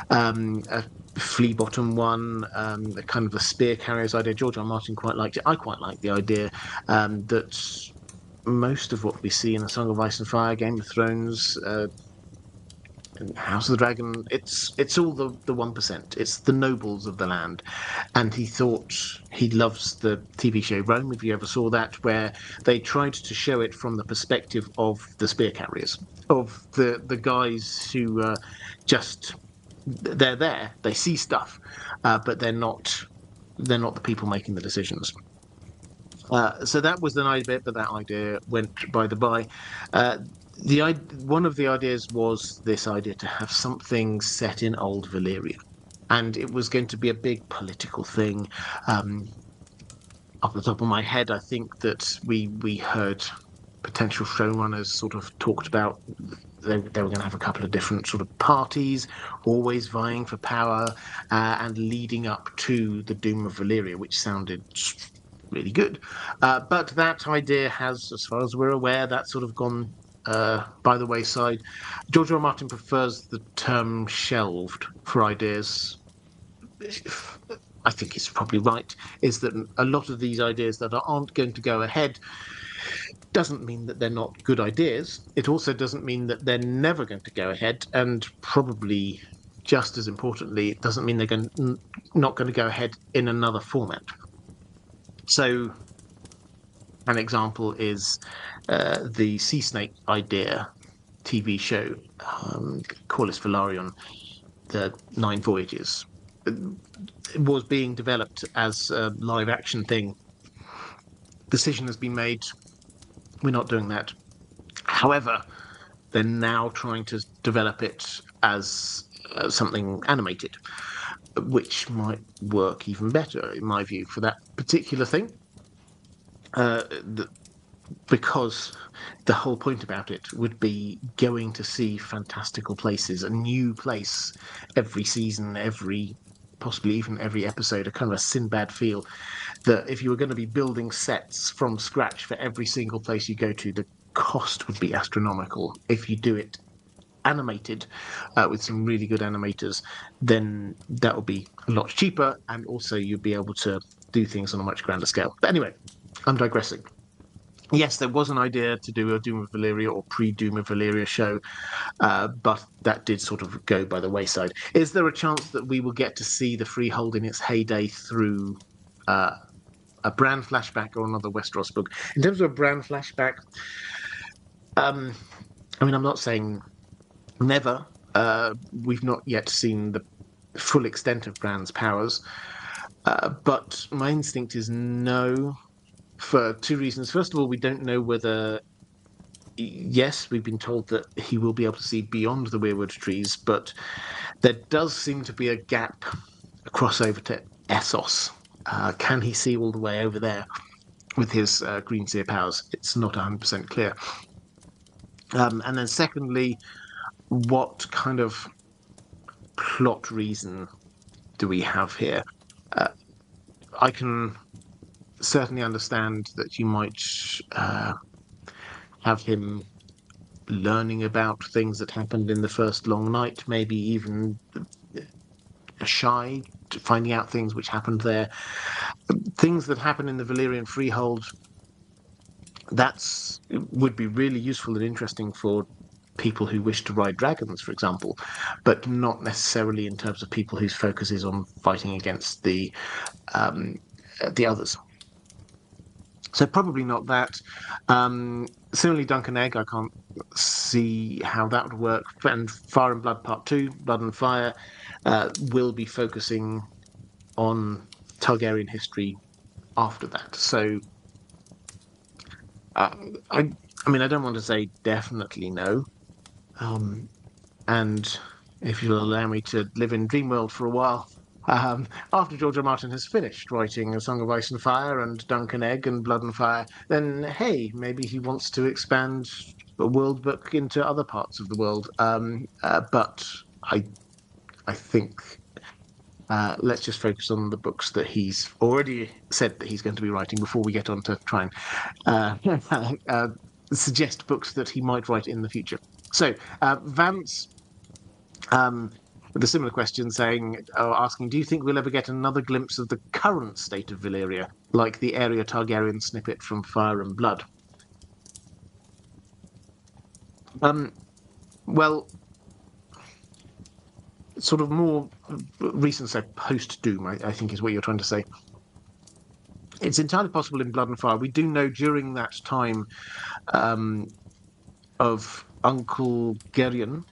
a flea bottom one, the kind of a spear carrier's idea. George R. R. Martin quite liked it. I quite like the idea that most of what we see in A Song of Ice and Fire, Game of Thrones, House of the Dragon, it's all the 1%. It's the nobles of the land. And he thought he loves the TV show Rome, if you ever saw that, where they tried to show it from the perspective of the spear carriers, of the guys who they're there, they see stuff, but they're not the people making the decisions. So that was an idea, but that idea went by the by. One of the ideas was this idea to have something set in old Valyria, and it was going to be a big political thing. Off the top of my head, I think that we heard potential showrunners sort of talked about they were going to have a couple of different sort of parties, always vying for power and leading up to the doom of Valyria, which sounded really good. But that idea has, as far as we're aware, that's sort of gone by the wayside. George R. R. Martin prefers the term shelved for ideas. I think is probably right, is that a lot of these ideas that aren't going to go ahead doesn't mean that they're not good ideas. It also doesn't mean that they're never going to go ahead, and probably just as importantly, it doesn't mean not going to go ahead in another format. So, an example is the Sea Snake idea TV show, Corlys Velaryon, the Nine Voyages. It was being developed as a live action thing. Decision has been made. We're not doing that. However, they're now trying to develop it as something animated, which might work even better, in my view, for that particular thing. Because the whole point about it would be going to see fantastical places, a new place every season, possibly even every episode, a kind of a Sinbad feel. That if you were going to be building sets from scratch for every single place you go to, the cost would be astronomical. If you do it animated with some really good animators, then that would be a lot cheaper, and also you'd be able to do things on a much grander scale. But anyway, I'm digressing. Yes, there was an idea to do a Doom of Valyria or pre-Doom of Valyria show, but that did sort of go by the wayside. Is there a chance that we will get to see the Freehold in its heyday through a Bran flashback or another Westeros book? In terms of a Bran flashback, I mean, I'm not saying never. We've not yet seen the full extent of Bran's powers, but my instinct is no, for two reasons. First of all, we don't know whether. Yes, we've been told that he will be able to see beyond the weirwood trees, but there does seem to be a gap, a crossover to Essos. Can he see all the way over there with his green seer powers? It's not 100% clear. And then secondly, what kind of plot reason do we have here? I can certainly understand that you might have him learning about things that happened in the first long night, maybe even shy to finding out things which happened there. Things that happen in the Valyrian Freehold, that's would be really useful and interesting for people who wish to ride dragons, for example, but not necessarily in terms of people whose focus is on fighting against the others. So probably not that. Similarly, Dunk and Egg, I can't see how that would work. And Fire and Blood Part 2, Blood and Fire, will be focusing on Targaryen history after that. So, I mean, I don't want to say definitely no. And if you'll allow me to live in Dreamworld for a while, after George R. Martin has finished writing A Song of Ice and Fire and Dunk and Egg and Blood and Fire, then hey, maybe he wants to expand a world book into other parts of the world. But I think let's just focus on the books that he's already said that he's going to be writing before we get on to try and suggest books that he might write in the future. So Vance. With a similar question asking, do you think we'll ever get another glimpse of the current state of Valyria, like the Aeria Targaryen snippet from Fire and Blood? Well, sort of more recent, so post-Doom, I think is what you're trying to say. It's entirely possible in Blood and Fire. We do know during that time of Uncle Geryon,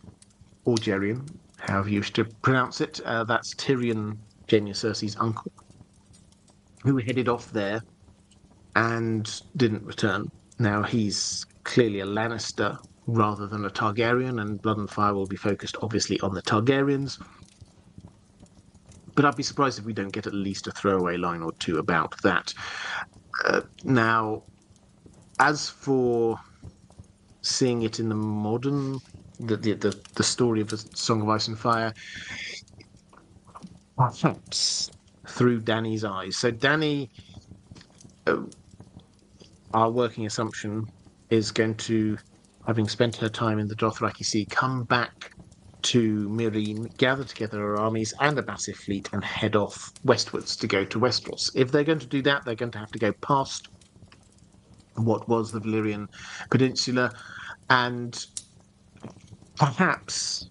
or Geryon, however you wish to pronounce it. That's Tyrion, Jaime and Cersei's uncle, who headed off there and didn't return. Now he's clearly a Lannister rather than a Targaryen, and Blood and Fire will be focused obviously on the Targaryens. But I'd be surprised if we don't get at least a throwaway line or two about that. Now, as for seeing it in the modern, the story of A Song of Ice and Fire, perhaps through Dany's eyes. So Dany, our working assumption, is going to, having spent her time in the Dothraki Sea, come back to Meereen, gather together her armies and a massive fleet, and head off westwards to go to Westeros. If they're going to do that, they're going to have to go past what was the Valyrian Peninsula, and perhaps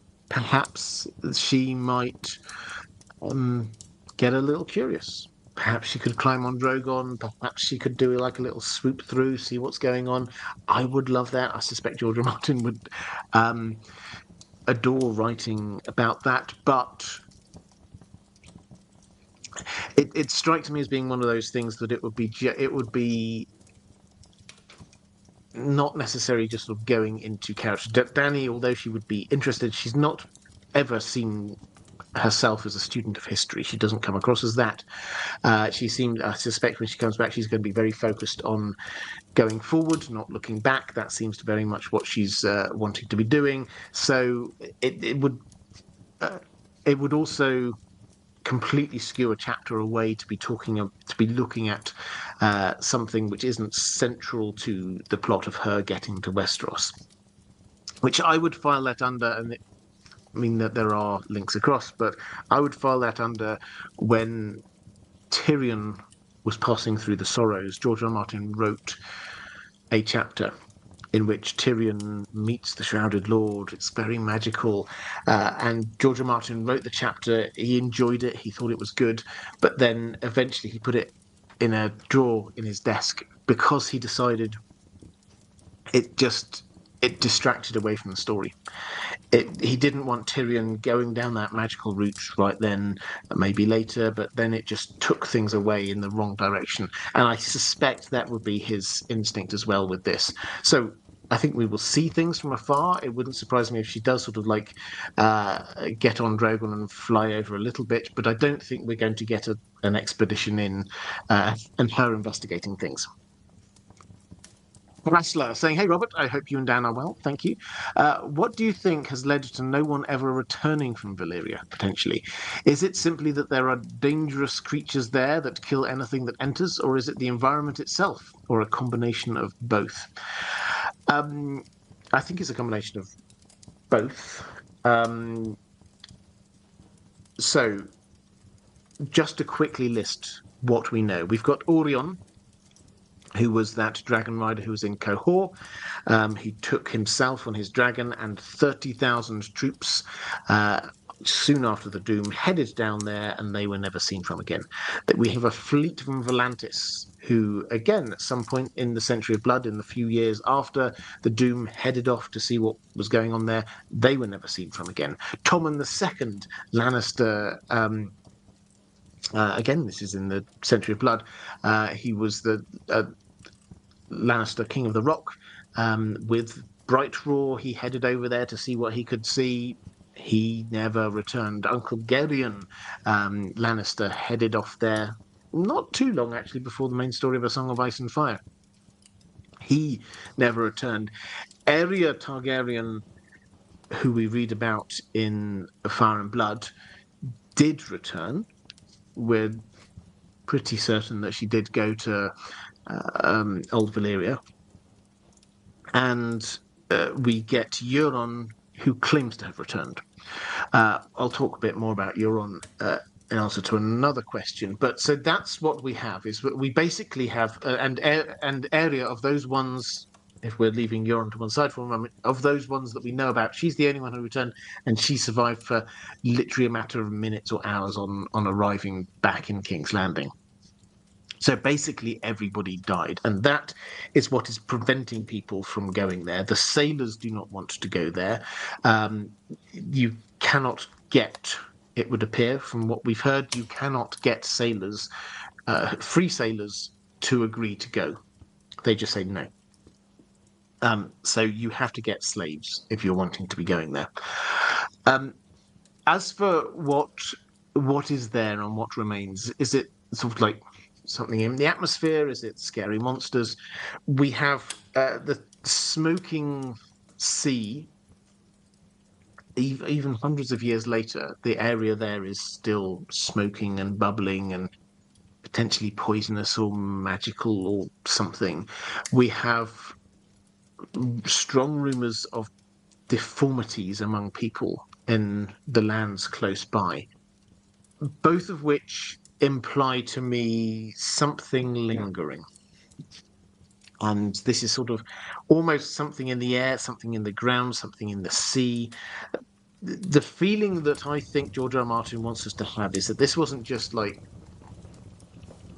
she might get a little curious. Perhaps she could climb on Drogon. Perhaps she could do like a little swoop through, see what's going on. I would love that. I suspect George R. R. Martin would adore writing about that. But it strikes me as being one of those things that it would be not necessarily just sort of going into character. Dany, although she would be interested, she's not ever seen herself as a student of history. She doesn't come across as that. She seemed, I suspect when she comes back, she's going to be very focused on going forward, not looking back. That seems to very much what she's wanting to be doing. So it would also completely skew a chapter away to be looking at something which isn't central to the plot of her getting to Westeros, which I would file that under, and I mean that there are links across, but I would file that under when Tyrion was passing through the Sorrows. George R. R. Martin wrote a chapter in which Tyrion meets the Shrouded Lord. It's very magical. And George R. R. Martin wrote the chapter. He enjoyed it. He thought it was good. But then eventually he put it in a drawer in his desk because he decided it distracted away from the story. He didn't want Tyrion going down that magical route right then, maybe later, but then it just took things away in the wrong direction. And I suspect that would be his instinct as well with this. So I think we will see things from afar. It wouldn't surprise me if she does sort of like get on Drogon and fly over a little bit, but I don't think we're going to get an expedition in and her investigating things. Wrestler saying, "Hey Robert, I hope you and Dan are well. Thank you. What do you think has led to no one ever returning from Valyria, potentially? Is it simply that there are dangerous creatures there that kill anything that enters, or is it the environment itself, or a combination of both?" I think it's a combination of both. So, just to quickly list what we know. We've got Orion, who was that dragon rider who was in Qohor. He took himself on his dragon and 30,000 troops soon after the Doom, headed down there, and they were never seen from again. We have a fleet from Volantis, who, again, at some point in the Century of Blood, in the few years after the Doom, headed off to see what was going on there. They were never seen from again. Tommen II, Lannister... again, this is in the Century of Blood. He was the Lannister King of the Rock. With Bright Roar, he headed over there to see what he could see. He never returned. Uncle Gerion Lannister headed off there not too long, actually, before the main story of A Song of Ice and Fire. He never returned. Arya Targaryen, who we read about in Fire and Blood, did return. We're pretty certain that she did go to Old Valyria. And we get Euron, who claims to have returned. I'll talk a bit more about Euron in answer to another question. But so that's what we have, is that we basically have an area of those ones, if we're leaving Euron to one side for a moment, of those ones that we know about, she's the only one who returned, and she survived for literally a matter of minutes or hours on arriving back in King's Landing. So basically everybody died, and that is what is preventing people from going there. The sailors do not want to go there. You cannot get, it would appear from what we've heard, you cannot get sailors, free sailors, to agree to go. They just say no. So you have to get slaves if you're wanting to be going there. As for what is there and what remains, is it sort of like something in the atmosphere? Is it scary monsters? We have the smoking sea. Even hundreds of years later, the area there is still smoking and bubbling and potentially poisonous or magical or something. We have strong rumors of deformities among people in the lands close by, both of which imply to me something lingering. And this is sort of almost something in the air, something in the ground, something in the sea. The feeling that I think George R. R. Martin wants us to have is that this wasn't just like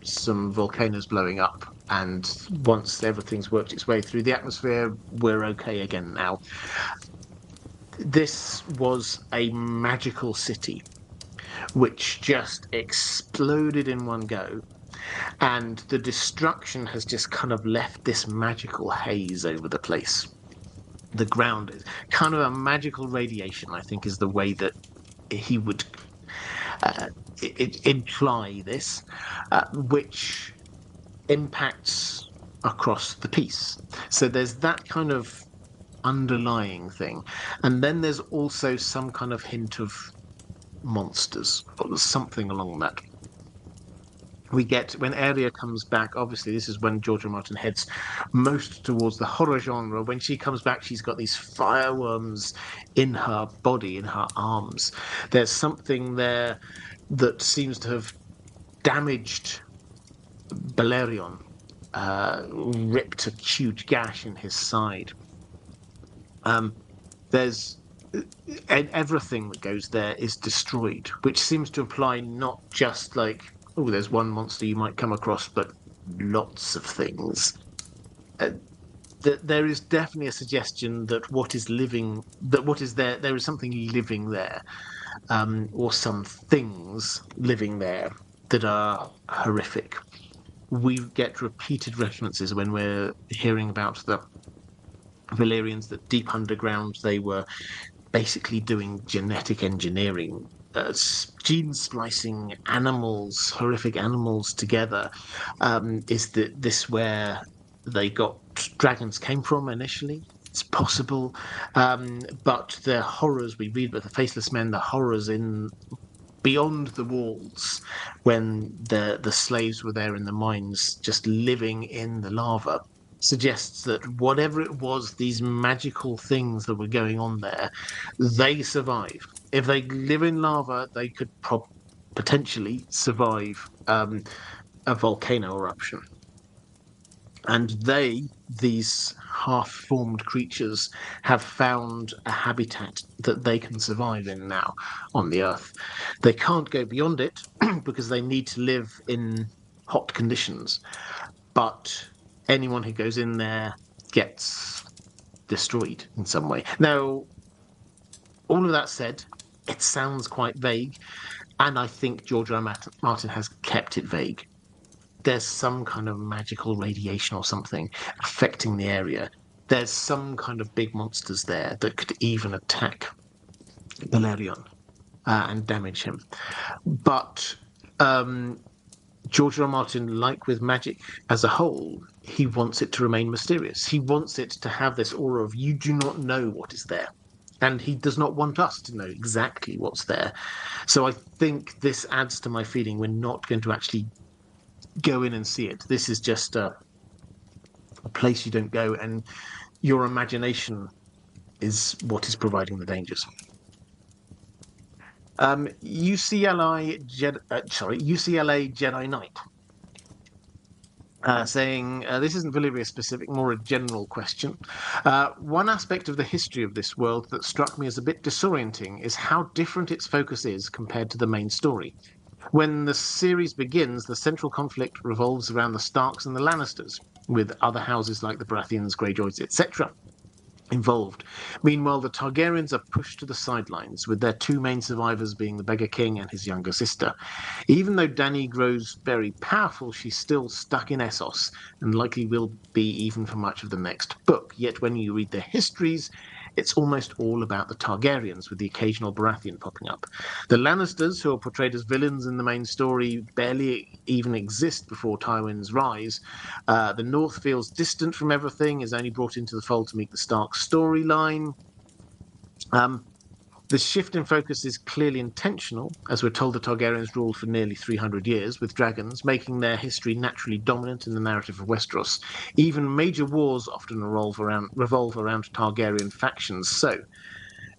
some volcanoes blowing up, and once everything's worked its way through the atmosphere, we're okay again now. This was a magical city which just exploded in one go, and the destruction has just kind of left this magical haze over the place. The ground is kind of a magical radiation, I think, is the way that he would uh, imply this, which impacts across the piece. So there's that kind of underlying thing. And then there's also some kind of hint of monsters or something along that. We get when Arya comes back. Obviously, this is when George R. R. Martin heads most towards the horror genre. When she comes back, she's got these fireworms in her body, in her arms. There's something there that seems to have damaged Balerion, ripped a huge gash in his side. Um, there's and everything that goes there is destroyed, which seems to imply not just like, oh, there's one monster you might come across, but lots of things. Uh, there is definitely a suggestion that what is living, that what is there, there is something living there, or some things living there that are horrific. We get repeated references when we're hearing about the Valyrians that deep underground they were basically doing genetic engineering, gene splicing animals, horrific animals together. Is that this where they got dragons came from initially? It's possible, but the horrors we read about the Faceless Men, the horrors in beyond the walls, when the slaves were there in the mines, just living in the lava, suggests that whatever it was, these magical things that were going on there, they survived. If they live in lava, they could potentially survive a volcano eruption. And these half-formed creatures, have found a habitat that they can survive in now on the Earth. They can't go beyond it because they need to live in hot conditions. But anyone who goes in there gets destroyed in some way. Now, all of that said, it sounds quite vague, and I think George R. R. Martin has kept it vague. There's some kind of magical radiation or something affecting the area. There's some kind of big monsters there that could even attack Balerion and damage him. But George R. R. Martin, like with magic as a whole, he wants it to remain mysterious. He wants it to have this aura of you do not know what is there. And he does not want us to know exactly what's there. So I think this adds to my feeling we're not going to actually go in and see it. This is just a place you don't go, and your imagination is what is providing the dangers. UCLA Jedi Knight saying this isn't Valyria specific, more a general question. One aspect of the history of this world that struck me as a bit disorienting is how different its focus is compared to the main story. When the series begins, the central conflict revolves around the Starks and the Lannisters, with other houses like the Baratheons, Greyjoys, etc. involved. Meanwhile, the Targaryens are pushed to the sidelines, with their two main survivors being the Beggar King and his younger sister. Even though Dany grows very powerful, she's still stuck in Essos, and likely will be even for much of the next book. Yet when you read their histories, it's almost all about the Targaryens, with the occasional Baratheon popping up. The Lannisters, who are portrayed as villains in the main story, barely even exist before Tywin's rise. The North feels distant from everything, is only brought into the fold to meet the Stark storyline. The shift in focus is clearly intentional, as we're told the Targaryens ruled for nearly 300 years with dragons, making their history naturally dominant in the narrative of Westeros. Even major wars often revolve around Targaryen factions. So,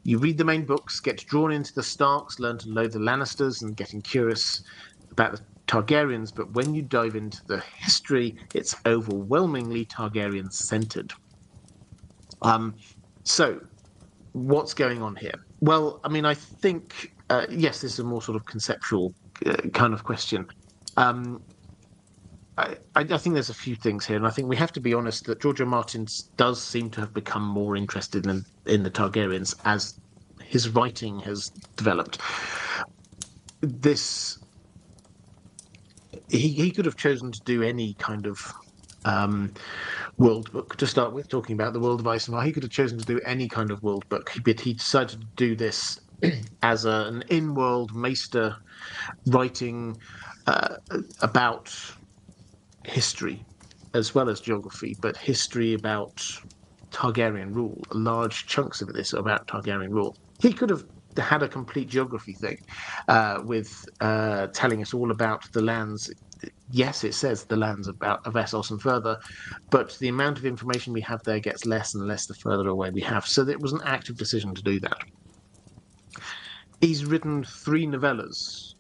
you read the main books, get drawn into the Starks, learn to loathe the Lannisters, and getting curious about the Targaryens, but when you dive into the history, it's overwhelmingly Targaryen-centered. So, what's going on here? Well, I mean, I think, yes, this is a more sort of conceptual kind of question. I think there's a few things here, and I think we have to be honest that George R. R. Martin does seem to have become more interested in the Targaryens as his writing has developed. He could have chosen to do any kind of world book to start with, talking about the world of Ice and Fire. He could have chosen to do any kind of world book, but he decided to do this as an in-world Maester writing about history as well as geography, but history about Targaryen rule. Large chunks of this are about Targaryen rule. He could have had a complete geography thing with telling us all about the lands. Yes, it says the lands of Essos and further, but the amount of information we have there gets less and less the further away we have. So it was an active decision to do that. He's written 3 novellas,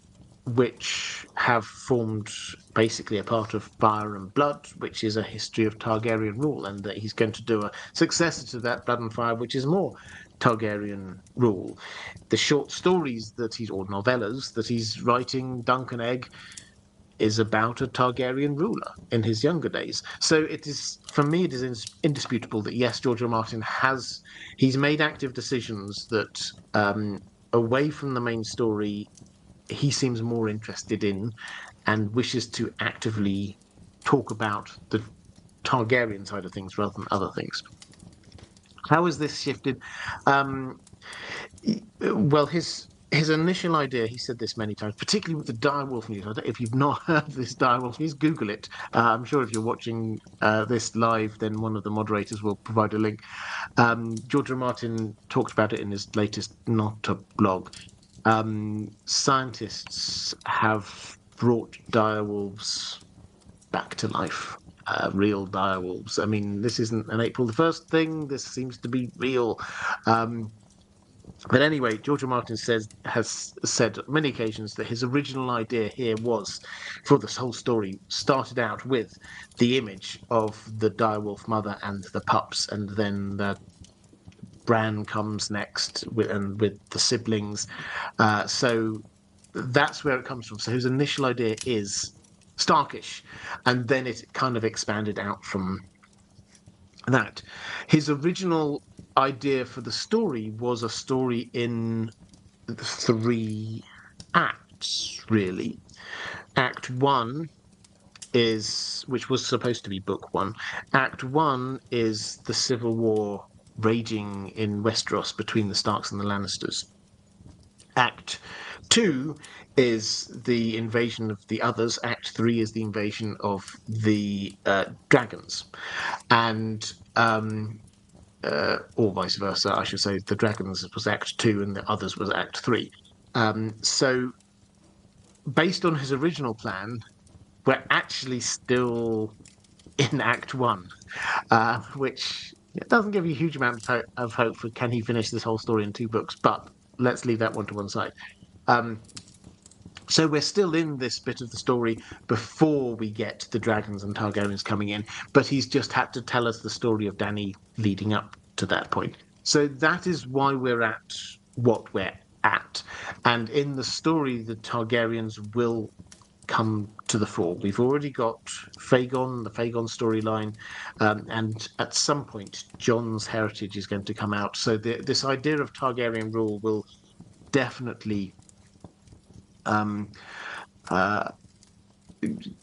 which have formed basically a part of Fire and Blood, which is a history of Targaryen rule, and that he's going to do a successor to that, Blood and Fire, which is more Targaryen rule. The short stories or novellas that he's writing, Dunk and Egg, is about a Targaryen ruler in his younger days. So it is, for me, it is indisputable that yes, George R. R. Martin he's made active decisions that away from the main story, he seems more interested in and wishes to actively talk about the Targaryen side of things rather than other things. How has this shifted? Well, his initial idea, he said this many times, particularly with the direwolf news. If you've not heard this direwolf news, Google it. I'm sure if you're watching this live, then one of the moderators will provide a link. George R. R. Martin talked about it in his latest Not a blog. Scientists have brought direwolves back to life. Real direwolves. I mean, this isn't an April the 1st thing. This seems to be real. But anyway, George R. R. Martin has said on many occasions that his original idea here was, for this whole story, started out with the image of the direwolf mother and the pups, and then the Bran comes next with the siblings. So that's where it comes from. So his initial idea is Starkish, and then it kind of expanded out from that. His original idea for the story was a story in 3 acts, really. Act 1 which was supposed to be book 1. Act 1 is the civil war raging in Westeros between the Starks and the Lannisters. Act 2 is the invasion of the others. Act 3 is the invasion of the dragons. And or vice versa, I should say. The dragons was Act 2 and the others was Act 3. So based on his original plan, we're actually still in Act 1, which doesn't give you a huge amount of hope for can he finish this whole story in 2 books, but let's leave that one to one side. So we're still in this bit of the story before we get the dragons and Targaryens coming in, but he's just had to tell us the story of Dany leading up to that point. So that is why we're at what we're at. And in the story, the Targaryens will come to the fore. We've already got Aegon, the Aegon storyline, and at some point, Jon's heritage is going to come out. So this idea of Targaryen rule will definitely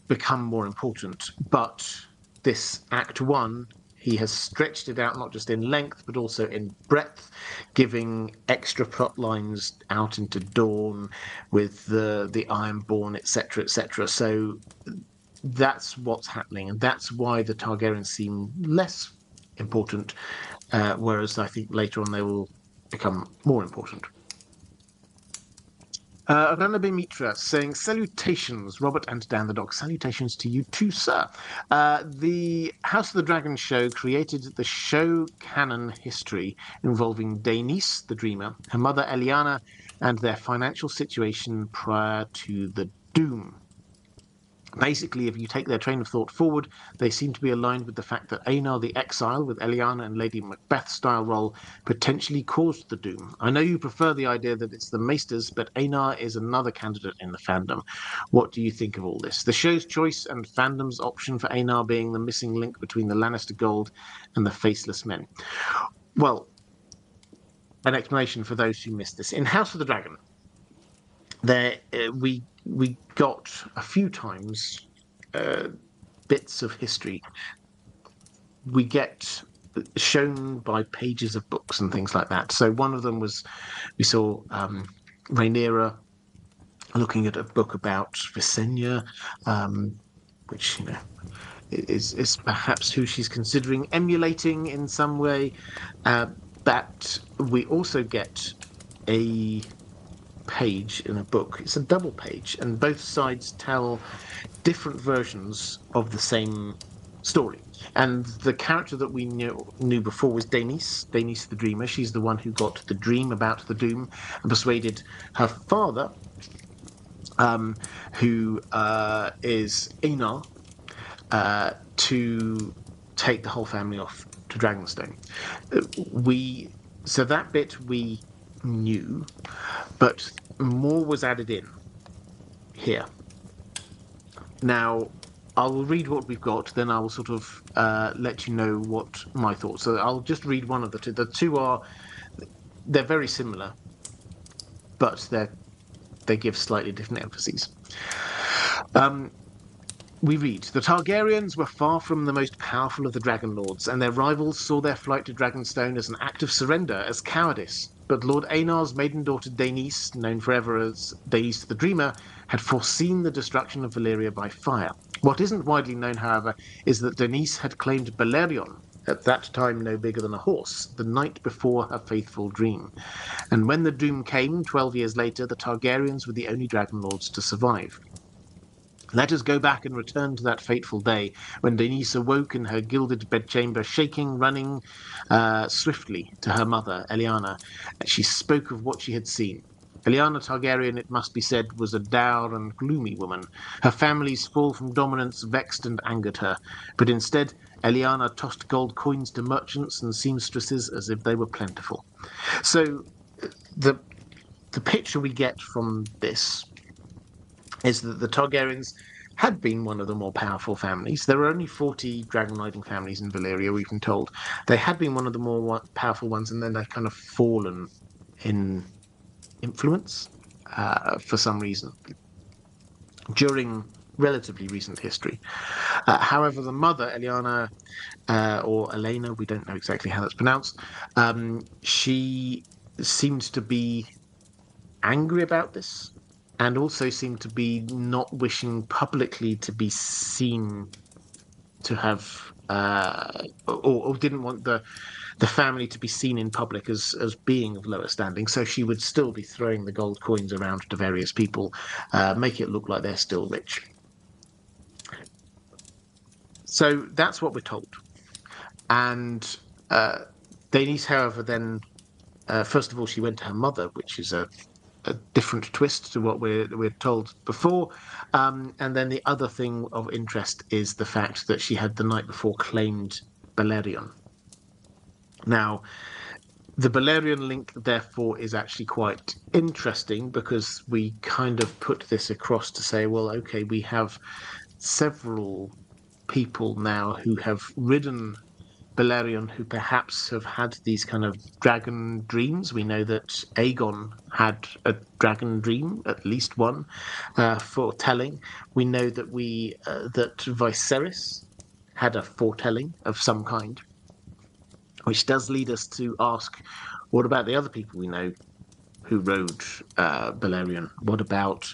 become more important. But this Act 1, he has stretched it out not just in length but also in breadth, giving extra plot lines out into Dawn with the Ironborn, etc., etc. So that's what's happening, and that's why the Targaryens seem less important, whereas I think later on they will become more important. Ranabe Mitra saying, salutations, Robert and Dan the Dog. Salutations to you too, sir. The House of the Dragon show created the show canon history involving Denise, the dreamer, her mother Eliana, and their financial situation prior to the doom. Basically, if you take their train of thought forward, they seem to be aligned with the fact that Aenar the Exile, with Eliana and Lady Macbeth-style role, potentially caused the doom. I know you prefer the idea that it's the Maesters, but Aenar is another candidate in the fandom. What do you think of all this? The show's choice and fandom's option for Aenar being the missing link between the Lannister Gold and the Faceless Men. Well, an explanation for those who missed this. In House of the Dragon, there we got a few times bits of history we get shown by pages of books and things like that. So one of them was we saw Rhaenyra looking at a book about Visenya, which is perhaps who she's considering emulating in some way. But we also get a page in a book. It's a double page, and both sides tell different versions of the same story. And the character that we knew before was Denise the dreamer. She's the one who got the dream about the doom and persuaded her father, who is Aenar, to take the whole family off to Dragonstone. So that bit we knew, but more was added in here. Now, I will read what we've got, then I will sort of let you know what my thoughts. So I'll just read one of the two. The two they're very similar, but they give slightly different emphases. We read, the Targaryens were far from the most powerful of the Dragon Lords, and their rivals saw their flight to Dragonstone as an act of surrender, as cowardice. But Lord Aenar's maiden daughter Denise, known forever as Denise the Dreamer, had foreseen the destruction of Valyria by fire. What isn't widely known, however, is that Denise had claimed Balerion, at that time no bigger than a horse, the night before her faithful dream. And when the doom came, 12 years later, the Targaryens were the only Dragon Lords to survive. Let us go back and return to that fateful day when Denise awoke in her gilded bedchamber, shaking, running swiftly to her mother, Eliana. She spoke of what she had seen. Eliana Targaryen, it must be said, was a dour and gloomy woman. Her family's fall from dominance vexed and angered her, but instead Eliana tossed gold coins to merchants and seamstresses as if they were plentiful. So the picture we get from this is that the Targaryens had been one of the more powerful families. There were only 40 dragon riding families in Valyria, we've been told. They had been one of the more powerful ones, and then they've kind of fallen in influence for some reason during relatively recent history. However, the mother, Eliana, or Elena, we don't know exactly how that's pronounced, she seemed to be angry about this, and also seemed to be not wishing publicly to be seen to have, or didn't want the family to be seen in public as being of lower standing. So she would still be throwing the gold coins around to various people, make it look like they're still rich. So that's what we're told. And Denise, however, then, first of all, she went to her mother, which is a different twist to what we're told before. And then the other thing of interest is the fact that she had the night before claimed Balerion. Now, the Balerion link, therefore, is actually quite interesting because we kind of put this across to say, well, okay, we have several people now who have ridden Balerion who perhaps have had these kind of dragon dreams. We know that Aegon had a dragon dream, at least one, foretelling. We know that that Viserys had a foretelling of some kind, which does lead us to ask, what about the other people we know who rode Balerion? What about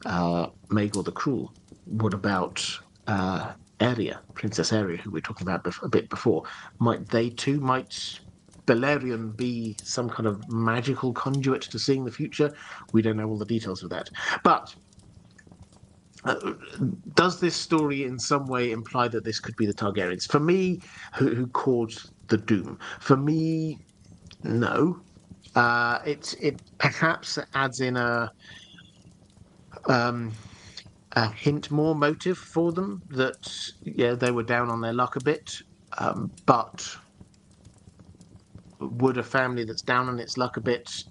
Maegor the Cruel? What about Arya, Princess Arya, who we were talking about a bit before? Might Valyrian be some kind of magical conduit to seeing the future? We don't know all the details of that. But does this story in some way imply that this could be the Targaryens? For me, who caused the doom? For me, no. It perhaps adds in um, a hint more motive for them that they were down on their luck a bit, but would a family that's down on its luck a bit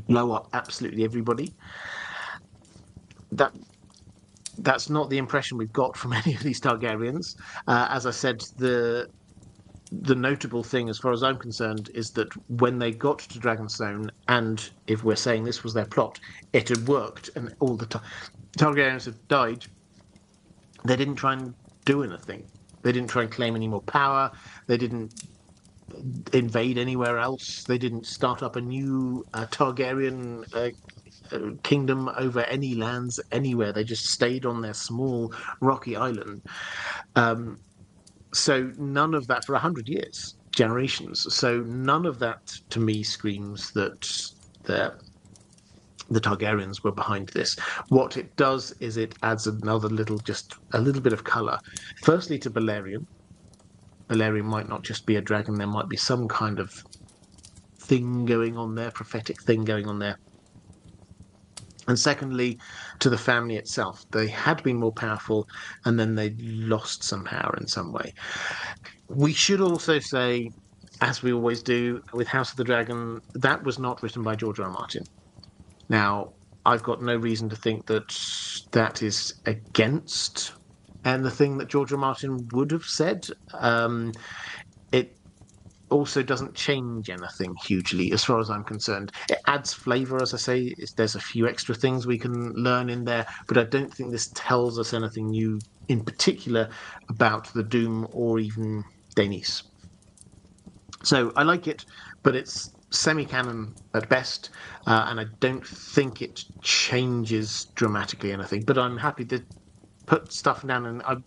blow up absolutely everybody? That's not the impression we've got from any of these Targaryens. As I said, the notable thing, as far as I'm concerned, is that when they got to Dragonstone, and if we're saying this was their plot, it had worked, and all the Targaryens had died. They didn't try and do anything. They didn't try and claim any more power. They didn't invade anywhere else. They didn't start up a new Targaryen kingdom over any lands anywhere. They just stayed on their small rocky island. So none of that for 100 years, generations. So none of that to me screams that the Targaryens were behind this. What it does is it adds just a little bit of color. Firstly, to Balerion. Balerion might not just be a dragon. There might be some kind of thing going on there, prophetic thing going on there. And secondly, to the family itself. They had been more powerful, and then they lost some power in some way. We should also say, as we always do with House of the Dragon, that was not written by George R. R. Martin. Now, I've got no reason to think that that is against anything that George R. R. Martin would have said. It also doesn't change anything hugely, as far as I'm concerned. It adds flavour, as I say. There's a few extra things we can learn in there, but I don't think this tells us anything new, in particular, about the Doom or even Denise. So I like it, but it's semi-canon at best, and I don't think it changes dramatically anything. But I'm happy to put stuff down, and I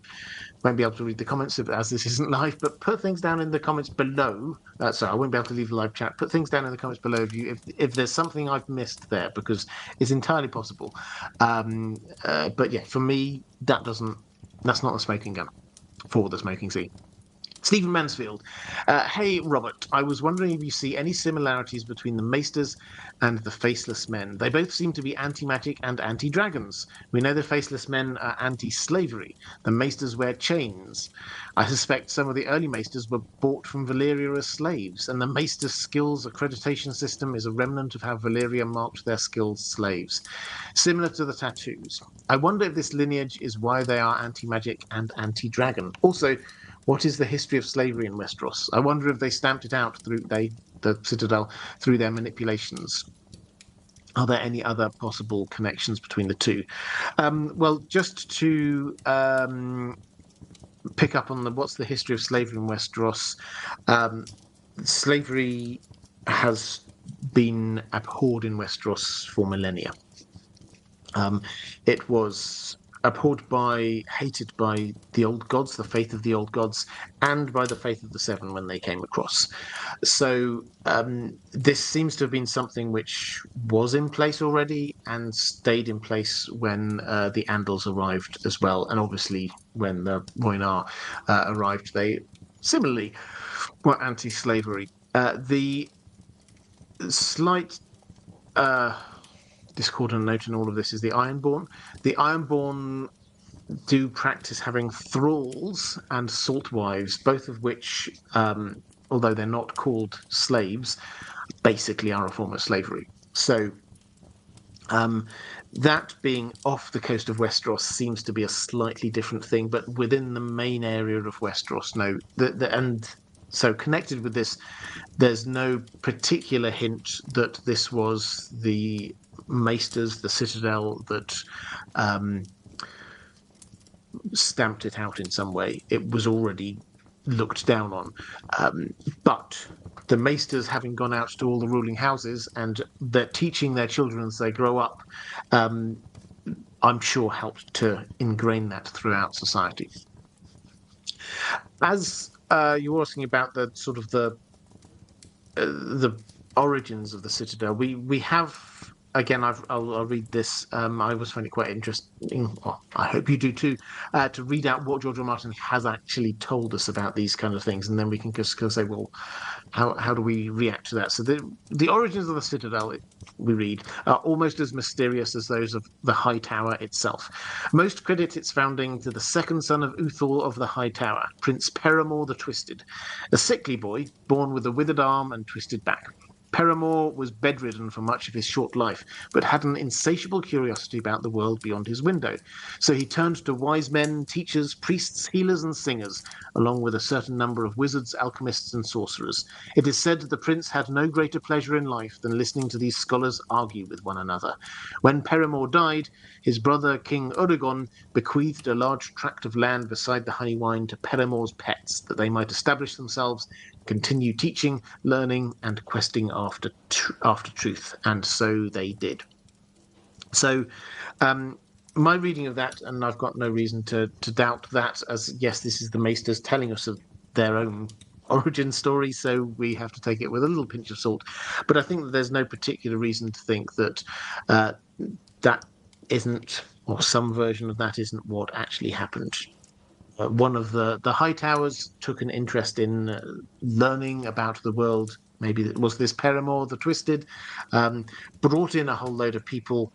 won't be able to read the comments as this isn't live, but put things down in the comments below. Sorry, I won't be able to leave a live chat. Put things down in the comments below if there's something I've missed there, because it's entirely possible. But yeah, for me, that's not the smoking gun for the smoking scene. Stephen Mansfield. Hey, Robert. I was wondering if you see any similarities between the Maesters and the Faceless Men. They both seem to be anti-magic and anti-dragons. We know the Faceless Men are anti-slavery. The Maesters wear chains. I suspect some of the early Maesters were bought from Valyria as slaves, and the Maester skills accreditation system is a remnant of how Valyria marked their skilled slaves. Similar to the tattoos. I wonder if this lineage is why they are anti-magic and anti-dragon. Also, what is the history of slavery in Westeros? I wonder if they stamped it out the Citadel, through their manipulations. Are there any other possible connections between the two? Well, just to pick up on what's the history of slavery in Westeros, slavery has been abhorred in Westeros for millennia. It was hated by the old gods, the faith of the old gods, and by the faith of the Seven when they came across. So this seems to have been something which was in place already and stayed in place when the Andals arrived as well. And obviously when the Rhoynar arrived, they similarly were anti-slavery. The slight discordant note in all of this is the Ironborn. The Ironborn do practice having thralls and salt wives, both of which, although they're not called slaves, basically are a form of slavery. So that being off the coast of Westeros seems to be a slightly different thing, but within the main area of Westeros, no. And so connected with this, there's no particular hint that this was the Maesters, the Citadel, that stamped it out in some way. It was already looked down on. But the Maesters, having gone out to all the ruling houses and they're teaching their children as they grow up, I'm sure helped to ingrain that throughout society. As you were asking about the sort of the the origins of the Citadel. We have again. I'll read this. I always find it quite interesting. Well, I hope you do too. To read out what George R. R. Martin has actually told us about these kind of things, and then we can just say, well, how do we react to that? So the origins of the Citadel, we read, are almost as mysterious as those of the High Tower itself. Most credit its founding to the second son of Uthal of the High Tower, Prince Peramore the Twisted, a sickly boy born with a withered arm and twisted back. Peramore was bedridden for much of his short life, but had an insatiable curiosity about the world beyond his window. So he turned to wise men, teachers, priests, healers, and singers, along with a certain number of wizards, alchemists, and sorcerers. It is said that the prince had no greater pleasure in life than listening to these scholars argue with one another. When Peramore died, his brother King Aegon bequeathed a large tract of land beside the Honeywine to Peramore's pets, that they might establish themselves, continue teaching, learning, and questing after truth. And so they did. So my reading of that, and I've got no reason to doubt that, as yes, this is the Maesters telling us of their own origin story, so we have to take it with a little pinch of salt. But I think that there's no particular reason to think that that isn't, or some version of that isn't what actually happened. One of the High Towers took an interest in learning about the world. Maybe it was this Peramore the Twisted, brought in a whole load of people,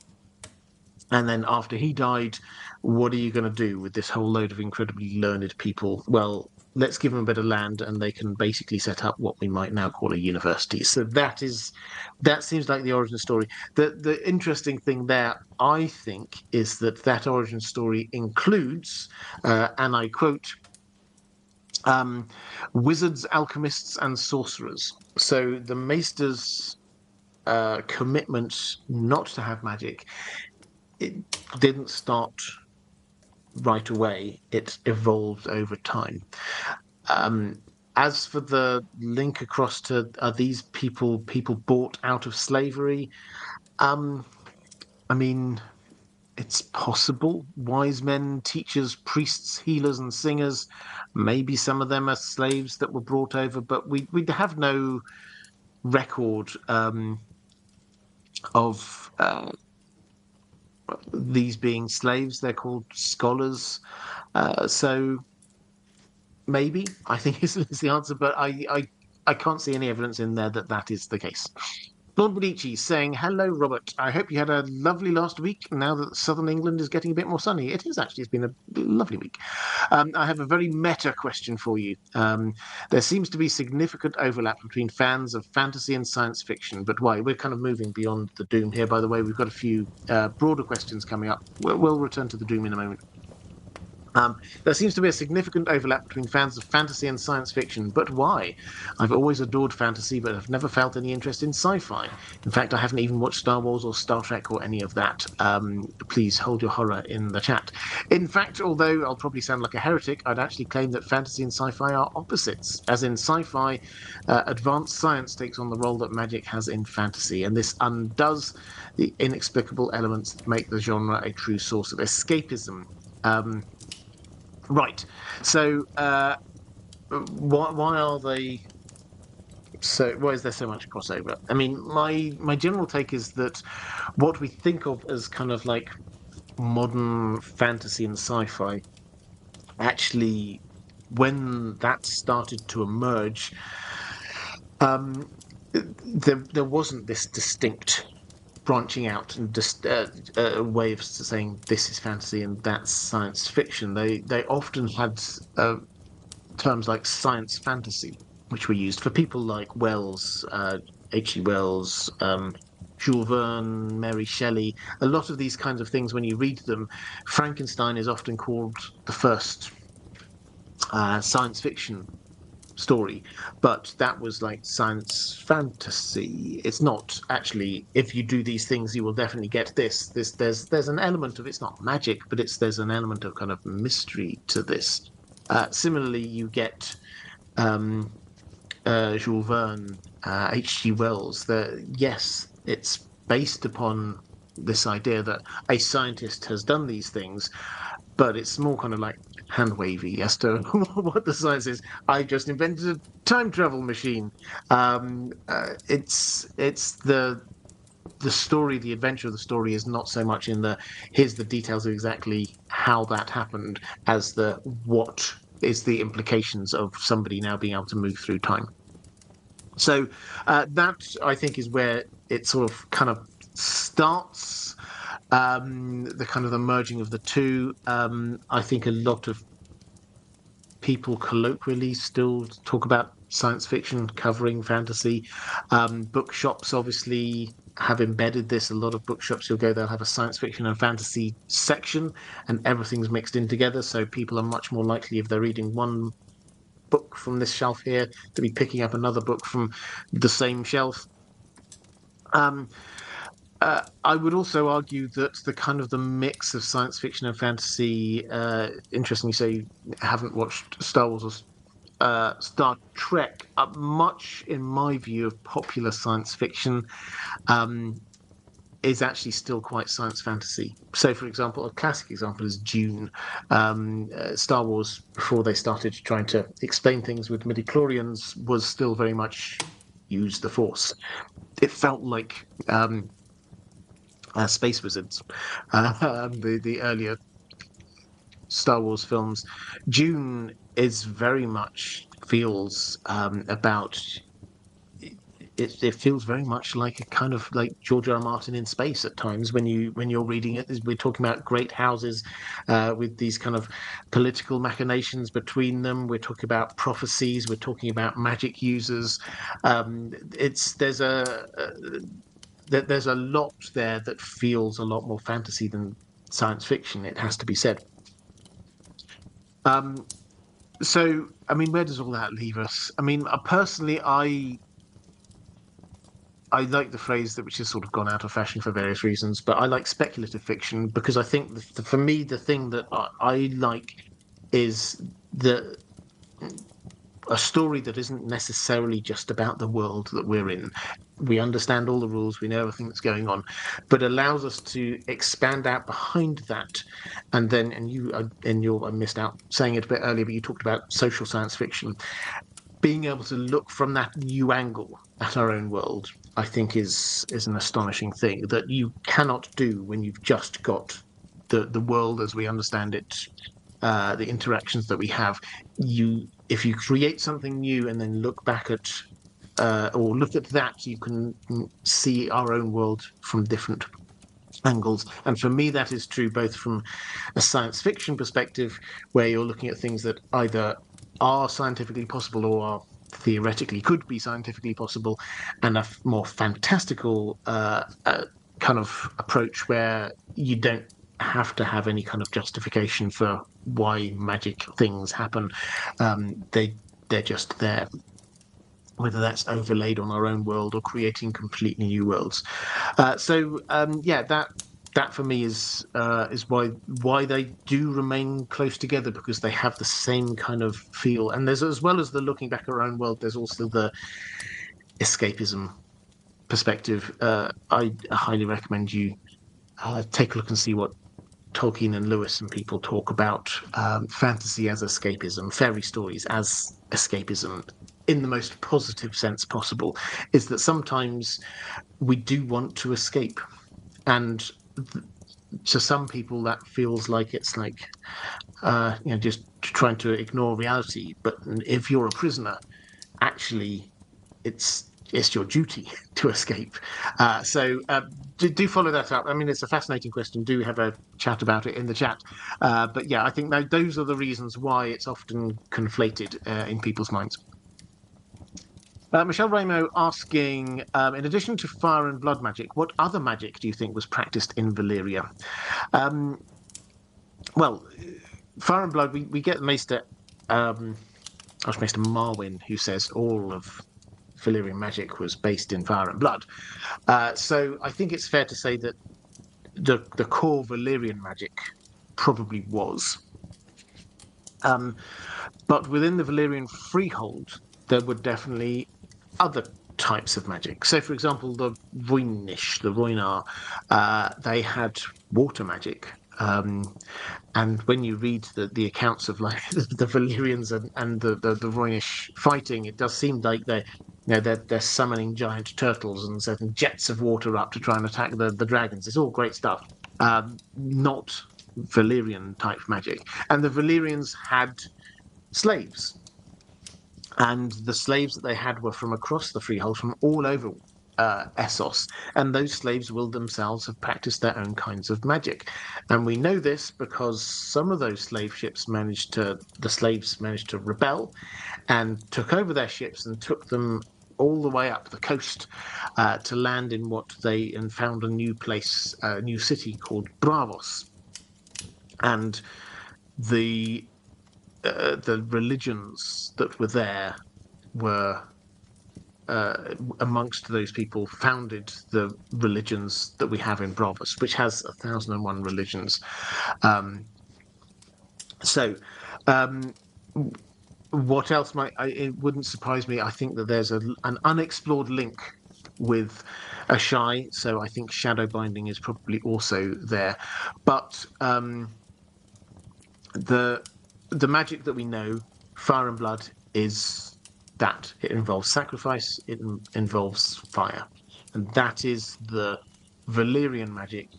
and then after he died, what are you going to do with this whole load of incredibly learned people? Well, let's give them a bit of land, and they can basically set up what we might now call a university. So that seems like the origin story. The interesting thing there, I think, is that origin story includes, and I quote, wizards, alchemists, and sorcerers. So the Maester's commitment not to have magic, it didn't start right away. It evolved over time. As for the link across to, are these people bought out of slavery? I mean, it's possible. Wise men, teachers, priests, healers, and singers. Maybe some of them are slaves that were brought over, but we have no record of these being slaves. They're called scholars. So maybe, I think is the answer, but I can't see any evidence in there that is the case. Lord Bonici saying, hello, Robert. I hope you had a lovely last week now that southern England is getting a bit more sunny. It is actually. It's been a lovely week. I have a very meta question for you. There seems to be significant overlap between fans of fantasy and science fiction, but why? We're kind of moving beyond the Doom here, by the way. We've got a few broader questions coming up. We'll return to the Doom in a moment. There seems to be a significant overlap between fans of fantasy and science fiction, but why? I've always adored fantasy, but I've never felt any interest in sci-fi. In fact, I haven't even watched Star Wars or Star Trek or any of that. Please hold your horror in the chat. In fact, although I'll probably sound like a heretic, I'd actually claim that fantasy and sci-fi are opposites. As in sci-fi, advanced science takes on the role that magic has in fantasy, and this undoes the inexplicable elements that make the genre a true source of escapism. Right. So, why are they? So, why is there so much crossover? I mean, my general take is that what we think of as kind of like modern fantasy and sci-fi, actually, when that started to emerge, there wasn't this distinct branching out and just way of saying this is fantasy and that's science fiction. They often had terms like science fantasy, which were used for people like Wells, H.G. Wells, Jules Verne, Mary Shelley. A lot of these kinds of things, when you read them, Frankenstein is often called the first science fiction story, but that was like science fantasy. It's not actually, if you do these things you will definitely get there's an element of, it's not magic, but there's an element of kind of mystery to this. Similarly, you get Jules Verne, H.G. Wells. Yes, it's based upon this idea that a scientist has done these things, but it's more kind of like hand wavy as to what the science is. I just invented a time travel machine. It's the story, the adventure of the story is not so much in the here's the details of exactly how that happened as the what is the implications of somebody now being able to move through time. So that I think is where it sort of kind of starts, the kind of the merging of the two. I think a lot of people colloquially still talk about science fiction covering fantasy. Bookshops obviously have embedded this. A lot of bookshops you'll go, they'll have a science fiction and fantasy section, and everything's mixed in together. So people are much more likely, if they're reading one book from this shelf here, to be picking up another book from the same shelf. Um, I would also argue that the kind of the mix of science fiction and fantasy. Interesting, you say you haven't watched Star Wars or Star Trek. Much, in my view, of popular science fiction um, is actually still quite science fantasy. So, for example, a classic example is Dune. Star Wars, before they started trying to explain things with midichlorians, was still very much use the Force. It felt like Space Wizards, the earlier Star Wars films. Dune is very much feels about it feels very much like a kind of like George R. R. Martin in space at times when you're reading it. We're talking about great houses with these kind of political machinations between them. We're talking about prophecies. We're talking about magic users. It's there's a lot there that feels a lot more fantasy than science fiction. It has to be said. Um, so, I mean, where does all that leave us? I mean, personally, I like the phrase that which has sort of gone out of fashion for various reasons, but I like speculative fiction because I think for me the thing that I like is the a story that isn't necessarily just about the world that we're in. We understand all the rules, we know everything that's going on, but allows us to expand out behind that. And then, I missed out saying it a bit earlier, but you talked about social science fiction. Being able to look from that new angle at our own world, I think, is an astonishing thing that you cannot do when you've just got the world as we understand it, the interactions that we have. If you create something new and then look back at or look at that, you can see our own world from different angles. And for me, that is true both from a science fiction perspective, where you're looking at things that either are scientifically possible or are theoretically could be scientifically possible, and a more fantastical kind of approach where you don't have to have any kind of justification for why magic things happen. They're just there, whether that's overlaid on our own world or creating completely new worlds. Yeah, that for me is why they do remain close together, because they have the same kind of feel. And there's, as well as the looking back at our own world, there's also the escapism perspective. I highly recommend you take a look and see what Tolkien and Lewis and people talk about fantasy as escapism, fairy stories as escapism, in the most positive sense possible. Is that sometimes we do want to escape, and to some people that feels like it's like just trying to ignore reality. But if you're a prisoner, actually it's your duty to escape. Do follow that up. I mean, it's a fascinating question. Do have a chat about it in the chat. But yeah, I think those are the reasons why it's often conflated in people's minds. Michelle Ramo asking, in addition to fire and blood magic, what other magic do you think was practiced in Valyria? Um, well, fire and blood, we get Maester, Archmaester Marwyn, who says all of Valyrian magic was based in fire and blood. So I think it's fair to say that the core Valyrian magic probably was. But within the Valyrian Freehold, there were definitely other types of magic. So, for example, the Voynich, the Voynar, they had water magic. And when you read the accounts of like the Valyrians and the Roynish fighting, it does seem like they're summoning giant turtles and setting jets of water up to try and attack the dragons. It's all great stuff. Not Valyrian type magic. And the Valyrians had slaves, and the slaves that they had were from across the Freehold, from all over Essos, and those slaves will themselves have practiced their own kinds of magic. And we know this because some of those the slaves managed to rebel and took over their ships and took them all the way up the coast to land in and found a new place, a new city called Bravos. And the the religions that were there were amongst those people founded the religions that we have in Bravos, which has 1,001 religions. Um, so, um, what else it wouldn't surprise me. I think that there's an unexplored link with a shy, so I think shadow binding is probably also there. But the magic that we know, Fire and Blood, is that it involves sacrifice, it involves fire, and that is the Valyrian magic.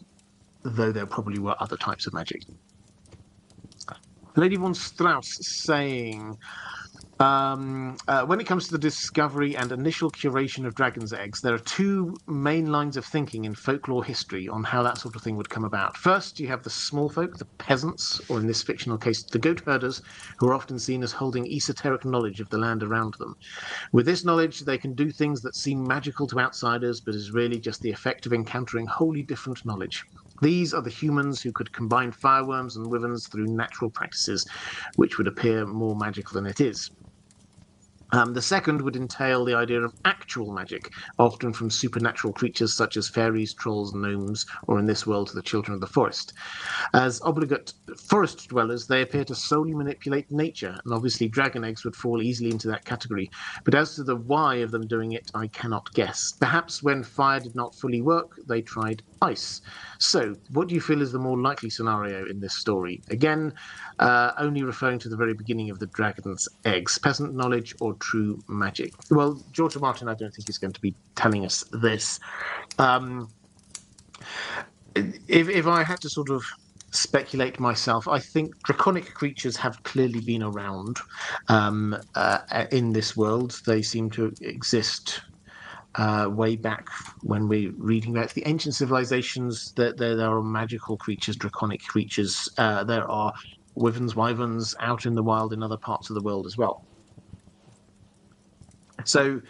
Though there probably were other types of magic. Lady von Strauss saying, when it comes to the discovery and initial curation of dragon's eggs, there are two main lines of thinking in folklore history on how that sort of thing would come about. First, you have the small folk, the peasants, or in this fictional case, the goat herders, who are often seen as holding esoteric knowledge of the land around them. With this knowledge, they can do things that seem magical to outsiders, but is really just the effect of encountering wholly different knowledge. These are the humans who could combine fireworms and wyverns through natural practices, which would appear more magical than it is. The second would entail the idea of actual magic, often from supernatural creatures such as fairies, trolls, gnomes, or in this world, the children of the forest. As obligate forest dwellers, they appear to solely manipulate nature, and obviously dragon eggs would fall easily into that category. But as to the why of them doing it, I cannot guess. Perhaps when fire did not fully work, they tried ice. So, what do you feel is the more likely scenario in this story? Again, only referring to the very beginning of the dragon's eggs, peasant knowledge or true magic? Well, George R. Martin, I don't think is going to be telling us this. If I had to sort of speculate myself, I think draconic creatures have clearly been around in this world. They seem to exist way back when we're reading about the ancient civilizations. There are magical creatures, draconic creatures. There are wyverns out in the wild in other parts of the world as well. So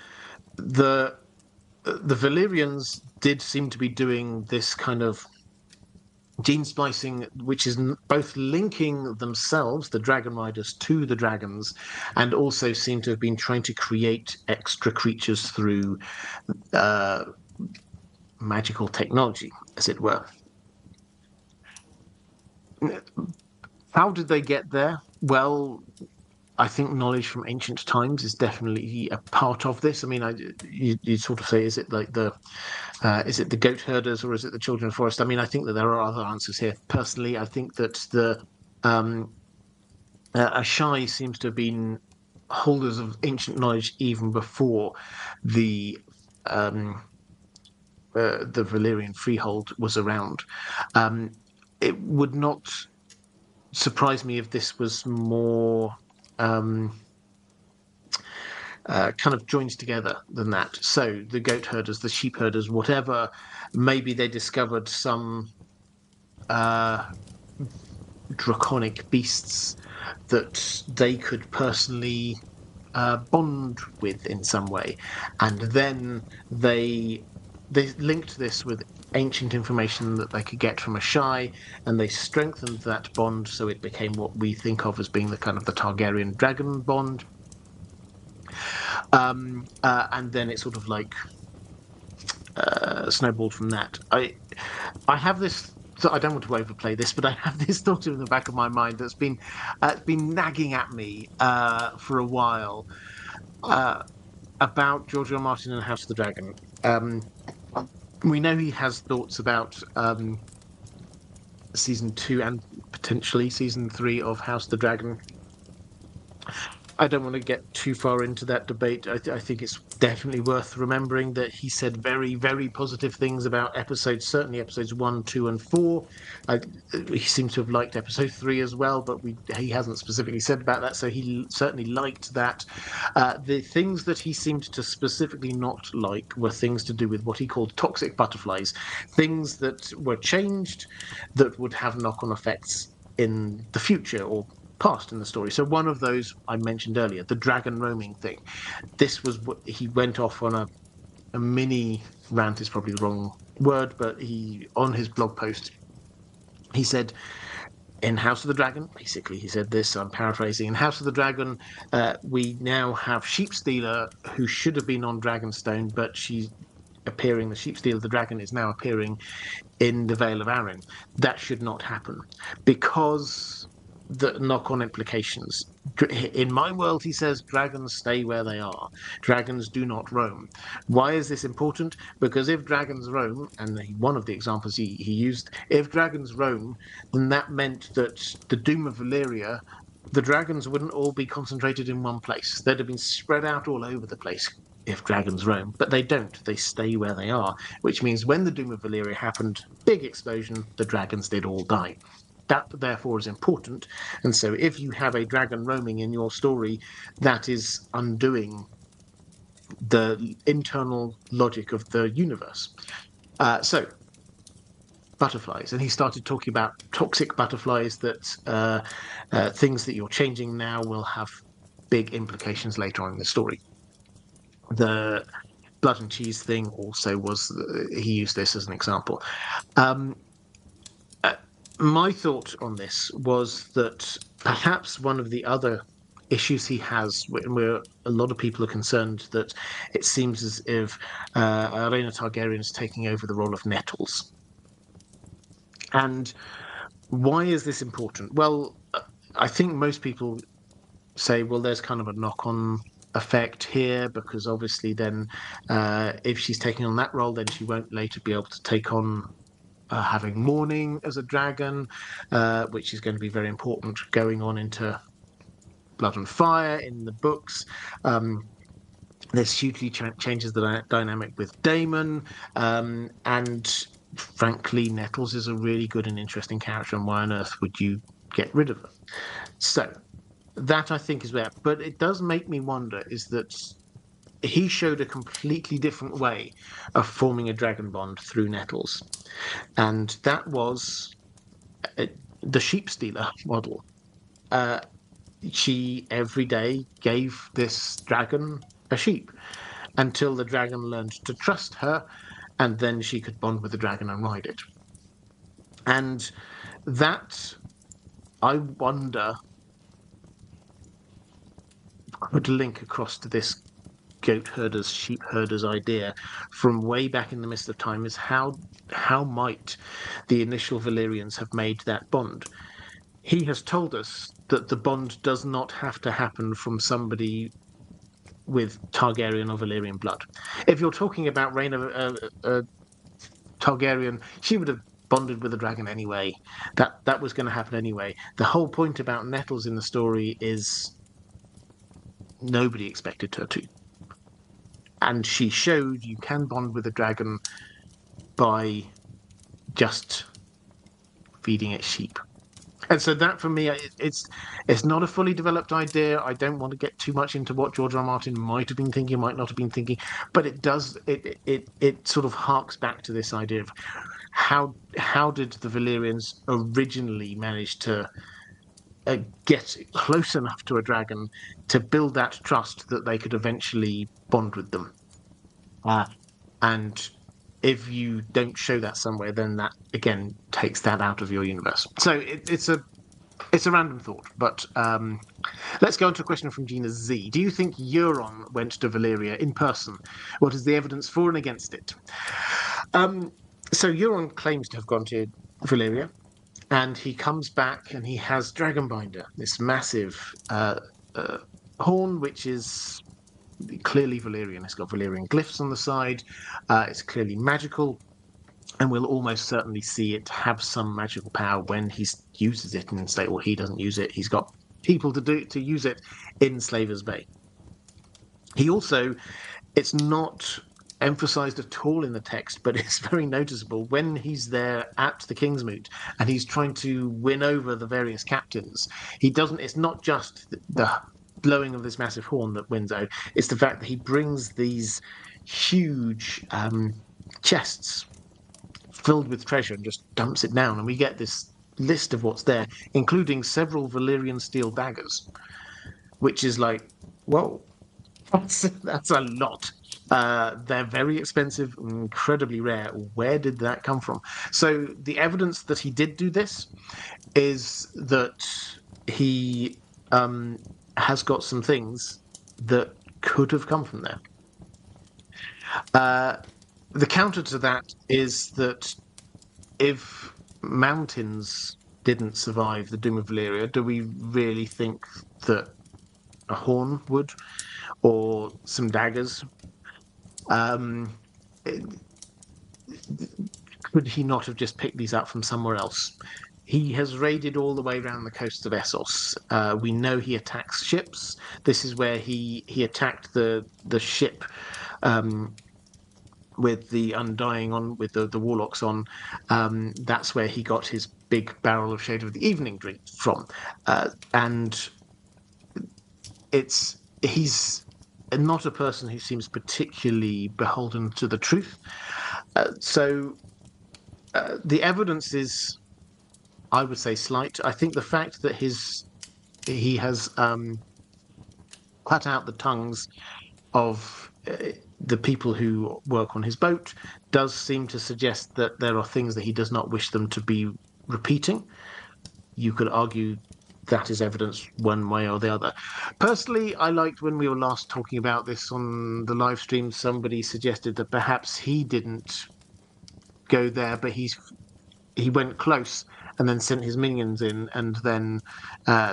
the Valyrians did seem to be doing this kind of gene splicing, which is both linking themselves, the dragon riders, to the dragons, and also seem to have been trying to create extra creatures through magical technology, as it were. How did they get there? Well, I think knowledge from ancient times is definitely a part of this. I mean, you sort of say, is it like is it the goat herders or is it the children of the forest? I mean, I think that there are other answers here. Personally, I think that the Ashai seems to have been holders of ancient knowledge even before the Valyrian Freehold was around. It would not surprise me if this was more kind of joined together than that. So the goat herders, the sheep herders, whatever, maybe they discovered some draconic beasts that they could personally bond with in some way, and then they linked this with ancient information that they could get from a shy, and they strengthened that bond so it became what we think of as being the kind of the Targaryen dragon bond. And then it sort of like snowballed from that. I have this. So I don't want to overplay this, but I have this thought in the back of my mind that's been nagging at me for a while about George R. R. Martin and House of the Dragon. We know he has thoughts about season 2 and potentially season 3 of House of the Dragon. I don't want to get too far into that debate. I think it's definitely worth remembering that he said very, very positive things about episodes, certainly episodes 1, 2, and 4. He seems to have liked episode 3 as well, but he hasn't specifically said about that, so he certainly liked that. The things that he seemed to specifically not like were things to do with what he called toxic butterflies, things that were changed that would have knock-on effects in the future or past in the story. So one of those I mentioned earlier, the dragon roaming thing. This was what he went off on a mini rant is probably the wrong word, but he on his blog post he said in House of the Dragon, basically he said this, I'm paraphrasing, in House of the Dragon, we now have Sheep Stealer who should have been on Dragonstone, but she's appearing, the Sheep Stealer, the dragon, is now appearing in the Vale of Arryn. That should not happen because the knock-on implications. In my world, he says, dragons stay where they are. Dragons do not roam. Why is this important? Because if dragons roam, and one of the examples he used, if dragons roam, then that meant that the Doom of Valyria, the dragons wouldn't all be concentrated in one place. They'd have been spread out all over the place if dragons roam, but they don't. They stay where they are, which means when the Doom of Valyria happened, big explosion, the dragons did all die. That, therefore, is important. And so if you have a dragon roaming in your story, that is undoing the internal logic of the universe. So, butterflies. And he started talking about toxic butterflies, that things that you're changing now will have big implications later on in the story. The blood and cheese thing also was, he used this as an example. My thought on this was that perhaps one of the other issues he has, where a lot of people are concerned that it seems as if Rhaena Targaryen is taking over the role of Nettles. And why is this important? Well, I think most people say, well, there's kind of a knock-on effect here, because obviously then if she's taking on that role, then she won't later be able to take on having mourning as a dragon, which is going to be very important going on into Blood and Fire in the books. This hugely changes the dynamic with Daemon, and frankly, Nettles is a really good and interesting character, and why on earth would you get rid of her? So that, I think, is where, but it does make me wonder, is that he showed a completely different way of forming a dragon bond through Nettles. And that was the sheep stealer model. She every day gave this dragon a sheep until the dragon learned to trust her, and then she could bond with the dragon and ride it. And that, I wonder, could link across to this goat herders, sheep herders idea from way back in the mist of time, is how might the initial Valyrians have made that bond? He has told us that the bond does not have to happen from somebody with Targaryen or Valyrian blood. If you're talking about Rhaena Targaryen, she would have bonded with the dragon anyway. That was going to happen anyway. The whole point about Nettles in the story is nobody expected her to. And she showed you can bond with a dragon by just feeding it sheep. And so that, for me, it's not a fully developed idea. I don't want to get too much into what George R. R. Martin might have been thinking, might not have been thinking, but it does, it sort of harks back to this idea of how did the Valyrians originally manage to get close enough to a dragon to build that trust that they could eventually bond with them. And if you don't show that somewhere, then that again takes that out of your universe. So it's a random thought, but let's go on to a question from Gina Z. Do you think Euron went to Valyria in person? What is the evidence for and against it? So Euron claims to have gone to Valyria, and he comes back and he has Dragonbinder, this massive horn, which is clearly Valyrian. It's got Valyrian glyphs on the side. It's clearly magical. and we'll almost certainly see it have some magical power when he uses it in Slave. Well, he doesn't use it. He's got people to use it in Slaver's Bay. He also, it's not emphasized at all in the text, but it's very noticeable when he's there at the Kingsmoot and he's trying to win over the various captains. He doesn't. It's not just the blowing of this massive horn that wins out. It's the fact that he brings these huge chests filled with treasure and just dumps it down, and we get this list of what's there, including several Valyrian steel daggers, which is like, whoa, that's a lot. They're very expensive, incredibly rare. Where did that come from? So the evidence that he did do this is that he has got some things that could have come from there. The counter to that is that if mountains didn't survive the Doom of Valyria, do we really think that a horn would, or some daggers? Could he not have just picked these up from somewhere else? He has raided all the way around the coast of Essos. We know he attacks ships. This is where he attacked the ship with the Undying on, with the warlocks on. That's where he got his big barrel of Shade of the Evening drink from. And he's not a person who seems particularly beholden to the truth. So the evidence is, I would say, slight. I think the fact that he has cut out the tongues of the people who work on his boat does seem to suggest that there are things that he does not wish them to be repeating. You could argue that is evidence one way or the other. Personally, I liked when we were last talking about this on the live stream, somebody suggested that perhaps he didn't go there, but he went close and then sent his minions in, and then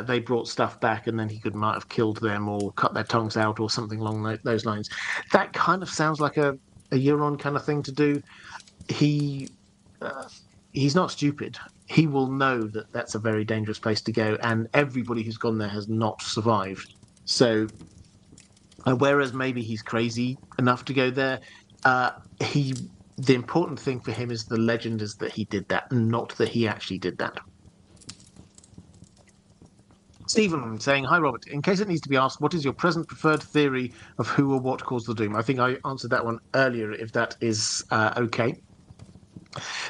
they brought stuff back, and then he might have killed them or cut their tongues out or something along those lines. That kind of sounds like a Euron kind of thing to do. He's not stupid. He will know that that's a very dangerous place to go, and everybody who's gone there has not survived. So, whereas maybe he's crazy enough to go there, the important thing for him is the legend is that he did that, not that he actually did that. Stephen saying, hi, Robert. In case it needs to be asked, what is your present preferred theory of who or what caused the doom? I think I answered that one earlier, if that is okay.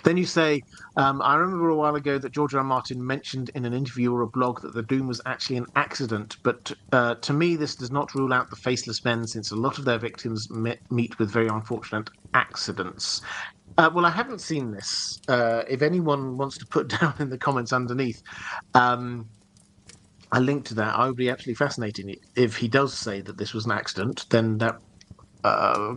Then you say, I remember a while ago that George R. R. Martin mentioned in an interview or a blog that the doom was actually an accident. But to me, this does not rule out the Faceless Men, since a lot of their victims meet with very unfortunate accidents. Well, I haven't seen this. If anyone wants to put down in the comments underneath a link to that, I would be absolutely fascinated. If he does say that this was an accident, then that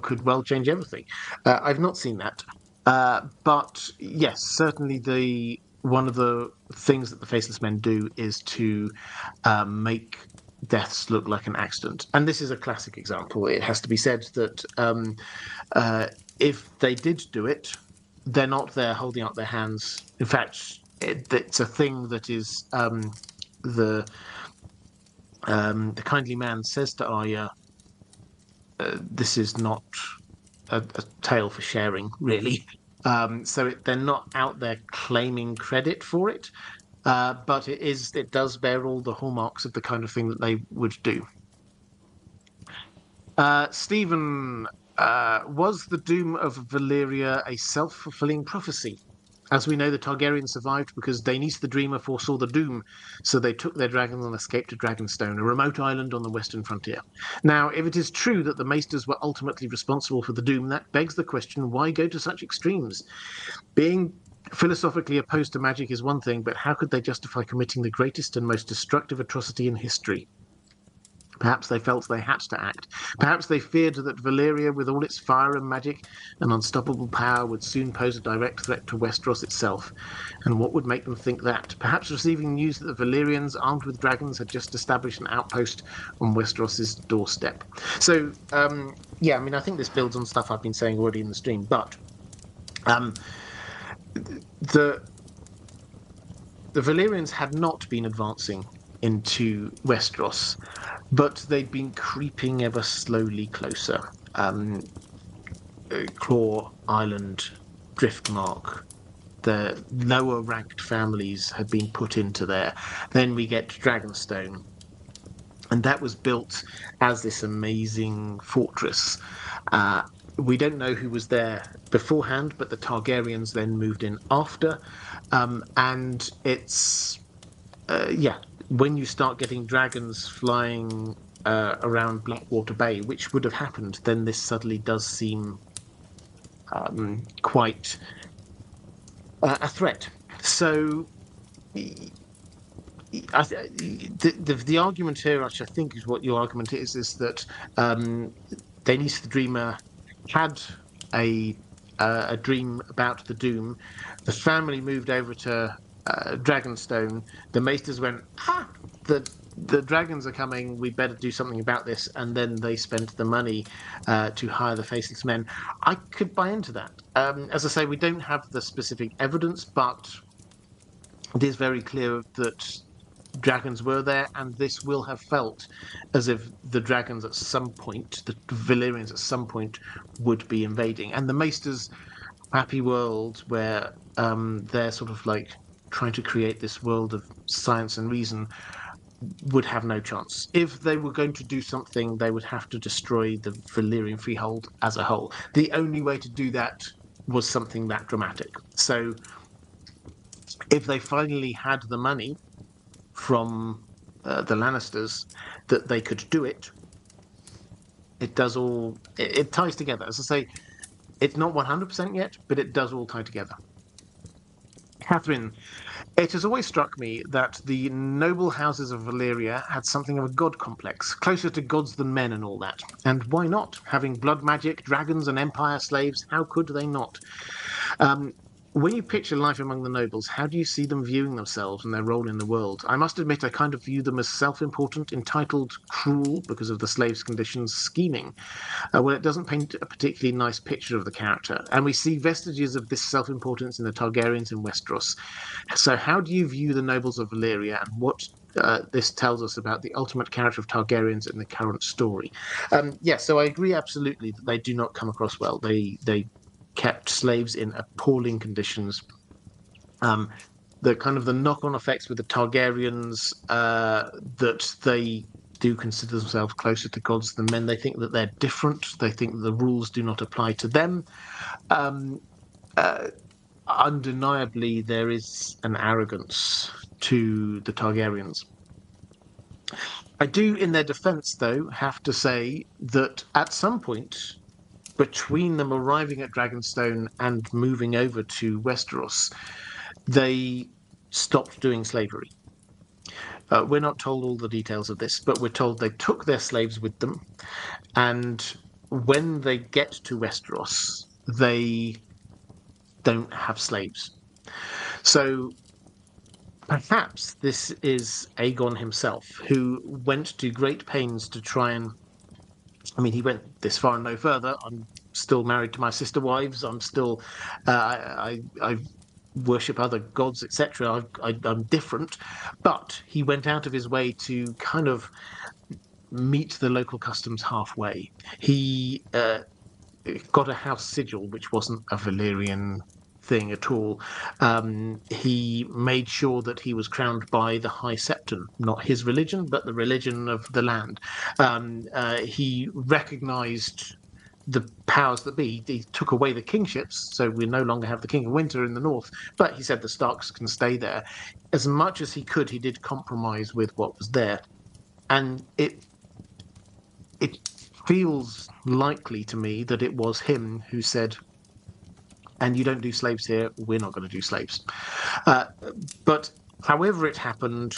could well change everything. I've not seen that. But yes, certainly one of the things that the Faceless Men do is to make deaths look like an accident. And this is a classic example. It has to be said that if they did do it, they're not there holding up their hands. In fact, it's a thing that is the kindly man says to Arya, this is not a tale for sharing, really. So they're not out there claiming credit for it, but it does bear all the hallmarks of the kind of thing that they would do. Stephen, was the doom of Valyria a self-fulfilling prophecy? As we know, the Targaryens survived because Denise the Dreamer foresaw the doom, so they took their dragons and escaped to Dragonstone, a remote island on the western frontier. Now, if it is true that the Maesters were ultimately responsible for the doom, that begs the question, why go to such extremes? Being philosophically opposed to magic is one thing, but how could they justify committing the greatest and most destructive atrocity in history? Perhaps they felt they had to act. Perhaps they feared that Valyria, with all its fire and magic and unstoppable power, would soon pose a direct threat to Westeros itself. And what would make them think that? Perhaps receiving news that the Valyrians, armed with dragons, had just established an outpost on Westeros's doorstep. So, yeah, I mean, I think this builds on stuff I've been saying already in the stream, but the Valyrians had not been advancing into Westeros, but they'd been creeping ever slowly closer. Claw Island, Driftmark, the lower ranked families had been put into there. Then we get Dragonstone, and that was built as this amazing fortress. Uh, we don't know who was there beforehand, but the Targaryens then moved in after. And it's, yeah, when you start getting dragons flying around Blackwater Bay, which would have happened, then this suddenly does seem quite a threat. So the argument here, which I think is what your argument is that Denise the Dreamer had a a dream about the Doom. The family moved over to Dragonstone. The Maesters went, the dragons are coming. We better do something about this. And then they spent the money to hire the Faceless Men. I could buy into that. As I say, we don't have the specific evidence, but it is very clear that dragons were there, and this will have felt as if the dragons at some point, the Valyrians at some point, would be invading. And the Maester's happy world where they're sort of like trying to create this world of science and reason would have no chance. If they were going to do something, they would have to destroy the Valyrian Freehold as a whole. The only way to do that was something that dramatic. So if they finally had the money from the Lannisters that they could do it, it does all, it ties together. As I say, it's not 100% yet, but it does all tie together. Catherine, it has always struck me that the noble houses of Valyria had something of a god complex, closer to gods than men and all that. And why not? Having blood magic, dragons, and empire slaves, how could they not? Um, when you picture life among the nobles, how do you see them viewing themselves and their role in the world? I must admit, I kind of view them as self-important, entitled, cruel because of the slaves' conditions, scheming. Well, it doesn't paint a particularly nice picture of the character, and we see vestiges of this self-importance in the Targaryens in Westeros. So, how do you view the nobles of Valyria, and what this tells us about the ultimate character of Targaryens in the current story? Yeah, so I agree absolutely that they do not come across well. They kept slaves in appalling conditions. The kind of the knock-on effects with the Targaryens that they do consider themselves closer to gods than men. They think that they're different. They think that the rules do not apply to them. Um, Undeniably, there is an arrogance to the Targaryens. I do, in their defense, though, have to say that at some point, between them arriving at Dragonstone and moving over to Westeros, they stopped doing slavery. We're not told all the details of this, but we're told they took their slaves with them, and when they get to Westeros, they don't have slaves. So perhaps this is Aegon himself, who went to great pains to try and. I mean, he went this far and no further. I'm still married to my sister wives. I'm still. I worship other gods, etc. I'm different, but he went out of his way to kind of meet the local customs halfway. He got a house sigil, which wasn't a Valyrian thing at all. He made sure that he was crowned by the High Septon, not his religion, but the religion of the land. He recognized the powers that be. He took away the kingships, so we no longer have the King of Winter in the north, but he said the Starks can stay there. As much as he could, he did compromise with what was there. And it feels likely to me that it was him who said, and you don't do slaves here, we're not going to do slaves. But however it happened,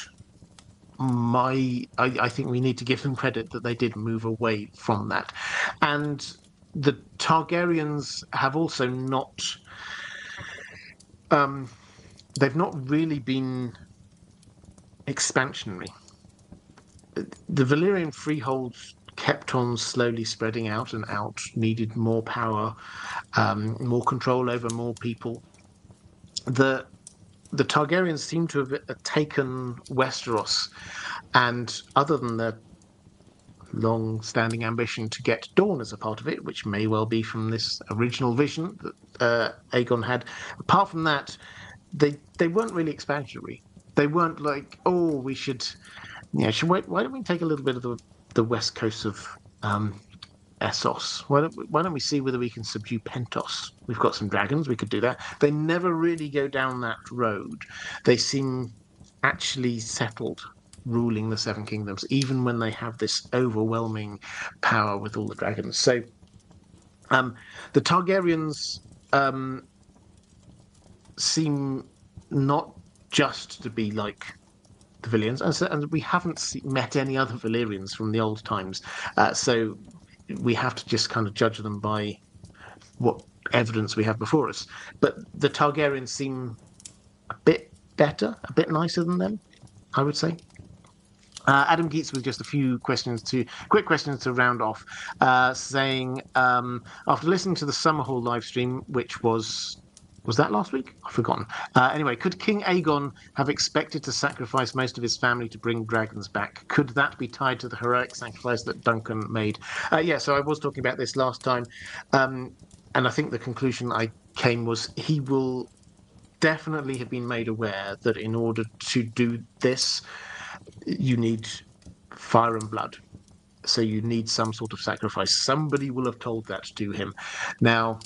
I think we need to give them credit that they did move away from that. And the Targaryens have also not, they've not really been expansionary. The Valyrian Freehold kept on slowly spreading out and out, needed more power, more control over more people. the Targaryens seem to have taken Westeros, and other than their long-standing ambition to get Dawn as a part of it, which may well be from this original vision that Aegon had. Apart from that, they weren't really expansionary. They weren't like, oh, we should, why don't we take a little bit of the west coast of Essos? Why don't we see whether we can subdue Pentos? We've got some dragons, we could do that. They never really go down that road. They seem actually settled ruling the Seven Kingdoms, even when they have this overwhelming power with all the dragons. So the Targaryens seem not just to be like the Valyrians, and we haven't met any other Valyrians from the old times. So we have to just kind of judge them by what evidence we have before us. But the Targaryens seem a bit better, a bit nicer than them, I would say. Adam Geets with just a few quick questions to round off, saying, after listening to the Summerhall live stream, which was that last week? I've forgotten. Anyway, could King Aegon have expected to sacrifice most of his family to bring dragons back? Could that be tied to the heroic sacrifice that Duncan made? Yeah, so I was talking about this last time, and I think the conclusion I came was he will definitely have been made aware that in order to do this, you need fire and blood. So you need some sort of sacrifice. Somebody will have told that to him. Now,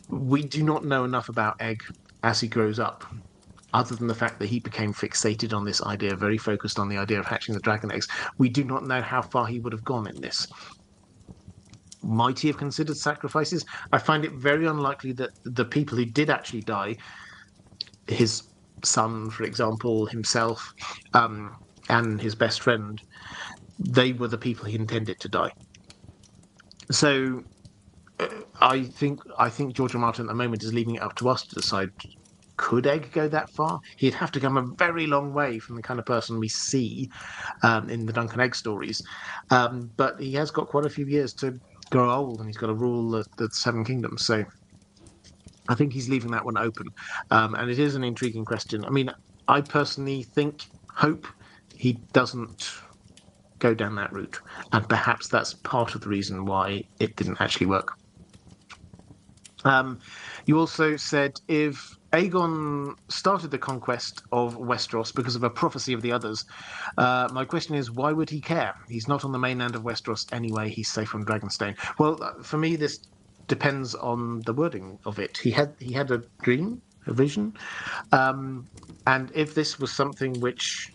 we do not know enough about Egg as he grows up, other than the fact that he became fixated on this idea, very focused on the idea of hatching the dragon eggs. We do not know how far he would have gone in this. Might he have considered sacrifices? I find it very unlikely that the people who did actually die, his son, for example, himself, and his best friend, they were the people he intended to die. So I think George R. Martin at the moment is leaving it up to us to decide, could Egg go that far? He'd have to come a very long way from the kind of person we see in the Duncan Egg stories. But he has got quite a few years to grow old, and he's got to rule the Seven Kingdoms. So I think he's leaving that one open. And it is an intriguing question. I mean, I personally hope he doesn't go down that route. And perhaps that's part of the reason why it didn't actually work. You also said if Aegon started the conquest of Westeros because of a prophecy of the others, my question is, why would he care? He's not on the mainland of Westeros anyway. He's safe from Dragonstone. Well, for me, this depends on the wording of it. He had a dream, a vision, and if this was something which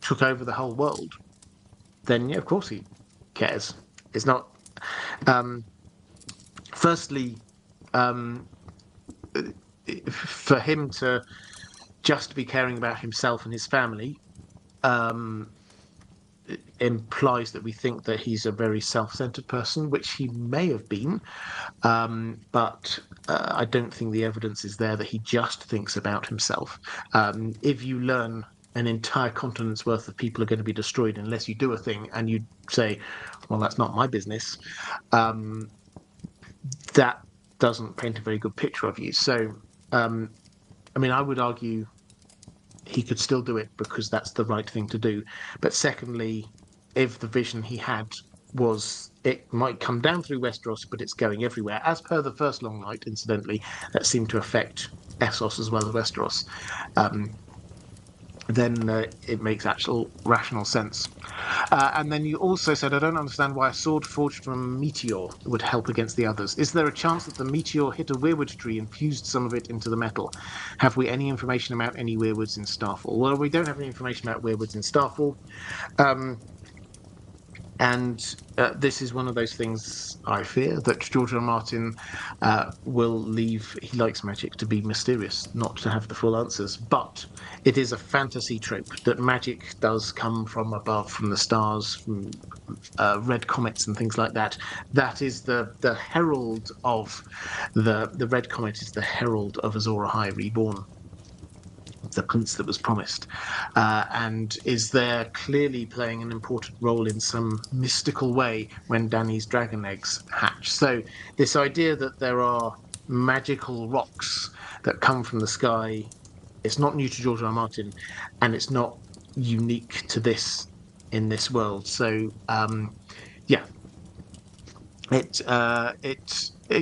took over the whole world, then yeah, of course he cares. It's not. Firstly, for him to just be caring about himself and his family implies that we think that he's a very self-centered person, which he may have been, but I don't think the evidence is there that he just thinks about himself. If you learn an entire continent's worth of people are going to be destroyed unless you do a thing, and you say, well, that's not my business, that doesn't paint a very good picture of you. So, I mean, I would argue he could still do it because that's the right thing to do. But secondly, if the vision he had was it might come down through Westeros, but it's going everywhere, as per the first long night, incidentally, that seemed to affect Essos as well as Westeros, then it makes actual rational sense. And then you also said, I don't understand why a sword forged from a meteor would help against the others. Is there a chance that the meteor hit a weirwood tree and fused some of it into the metal? Have we any information about any weirwoods in Starfall? Well, we don't have any information about weirwoods in Starfall. And this is one of those things I fear that George R. R. Martin will leave. He likes magic to be mysterious, not to have the full answers. But it is a fantasy trope that magic does come from above, from the stars, from red comets and things like that. That is the herald of the red comet is the herald of Azor Ahai reborn, the prince that was promised, and is there clearly playing an important role in some mystical way when Dany's dragon eggs hatch. So this idea that there are magical rocks that come from the sky. It's not new to George R. R. Martin, and it's not unique to this in this world. So yeah, it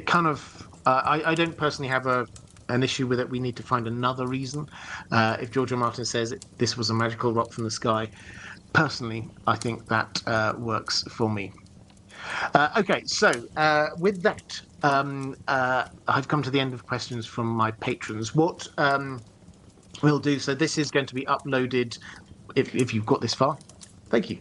kind of I don't personally have an issue with it. We need to find another reason. If George R. R. Martin says this was a magical rock from the sky, personally, I think that works for me. Okay, so with that, I've come to the end of questions from my patrons. What we'll do, so this is going to be uploaded if you've got this far. Thank you.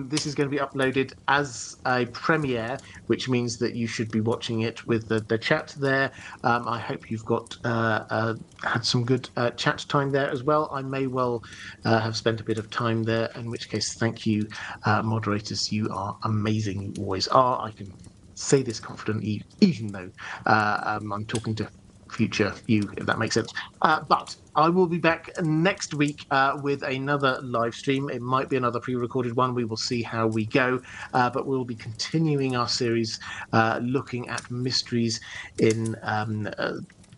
This is going to be uploaded as a premiere, which means that you should be watching it with the chat there. I hope you've got had some good chat time there as well. I may well have spent a bit of time there, in which case, thank you, moderators. You are amazing. You always are. I can say this confidently, even though I'm talking to future you, if that makes sense. But I will be back next week with another live stream. It might be another pre-recorded one. We will see how we go. But we'll be continuing our series looking at mysteries in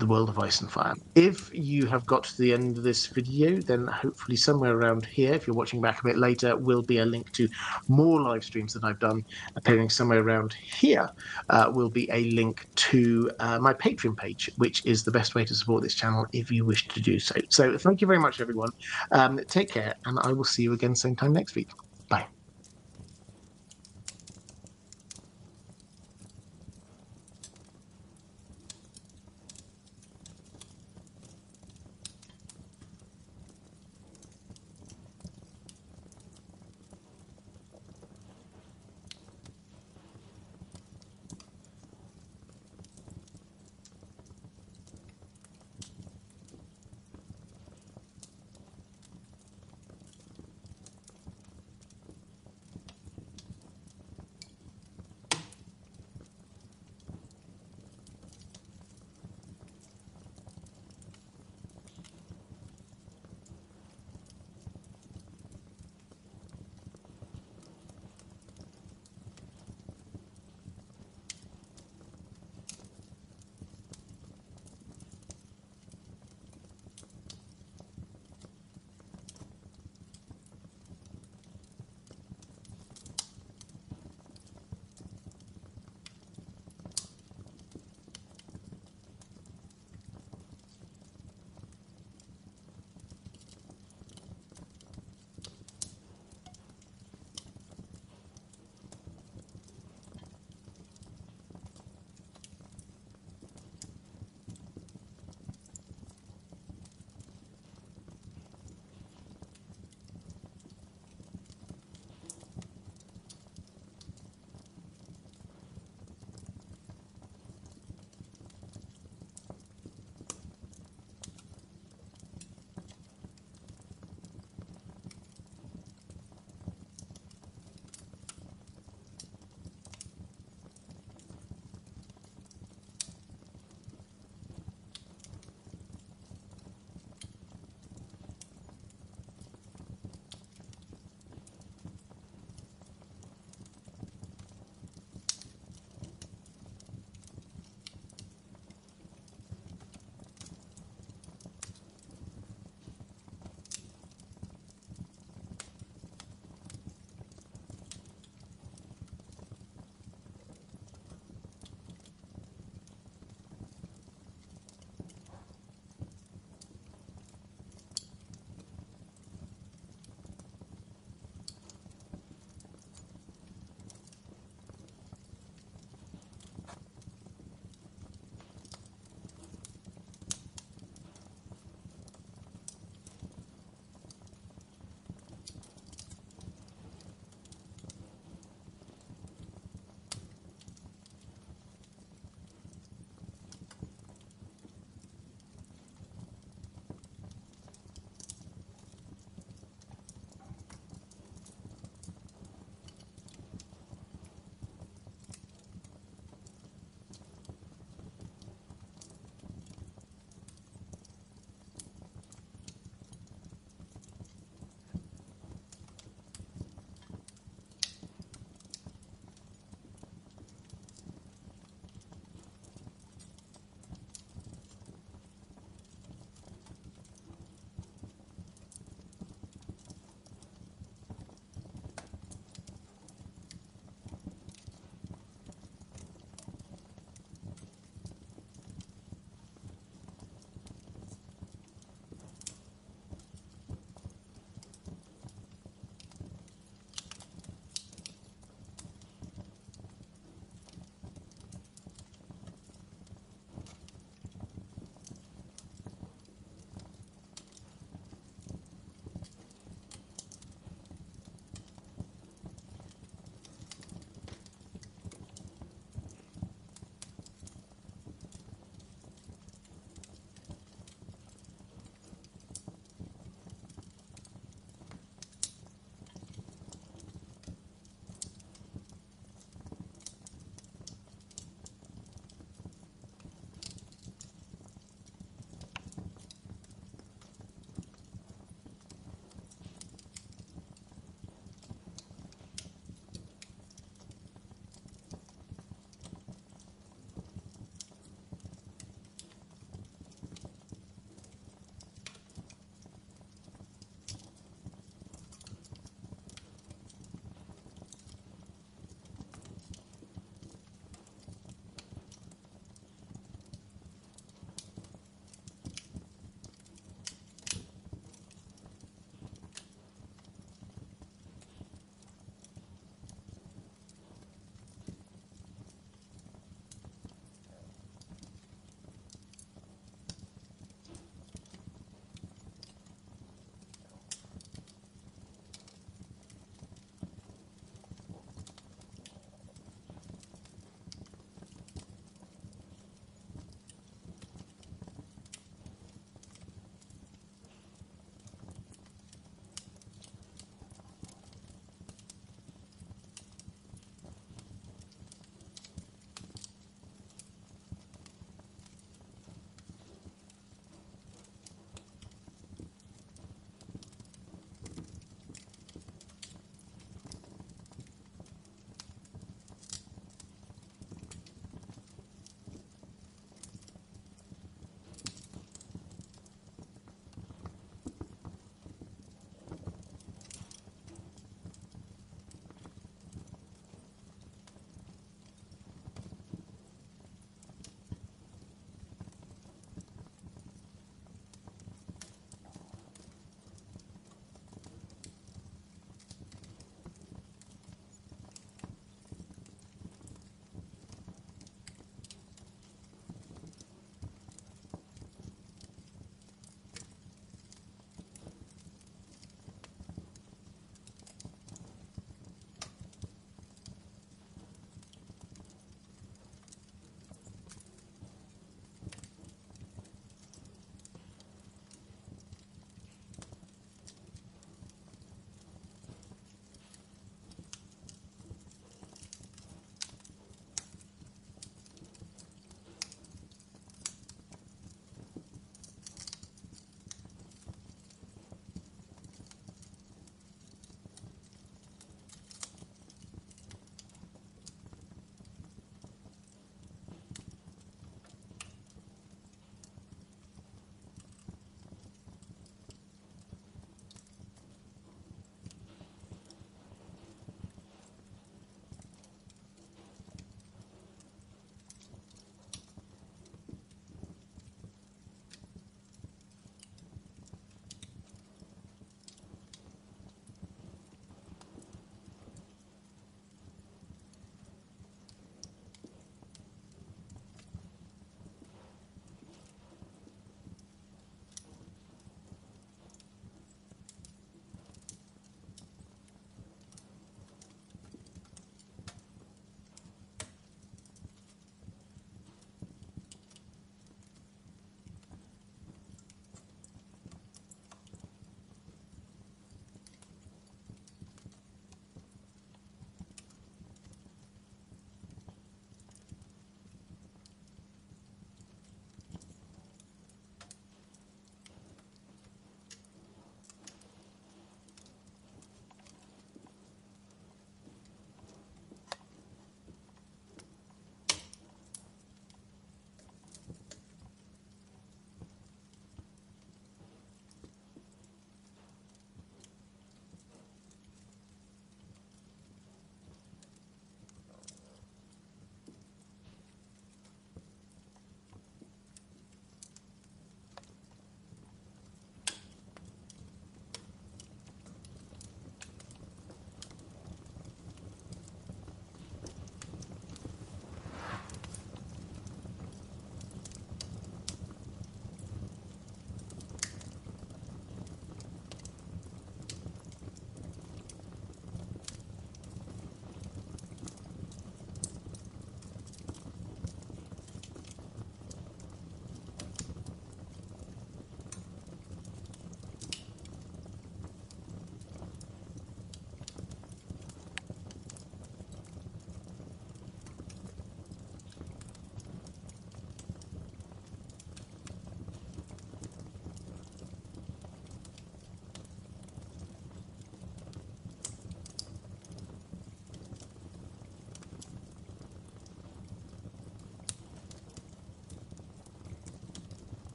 the world of Ice and Fire. If you have got to the end of this video, then hopefully somewhere around here, if you're watching back a bit later, will be a link to more live streams that I've done. Appearing somewhere around here will be a link to my Patreon page, which is the best way to support this channel if you wish to do so. So thank you very much, everyone. Take care, and I will see you again same time next week. Bye.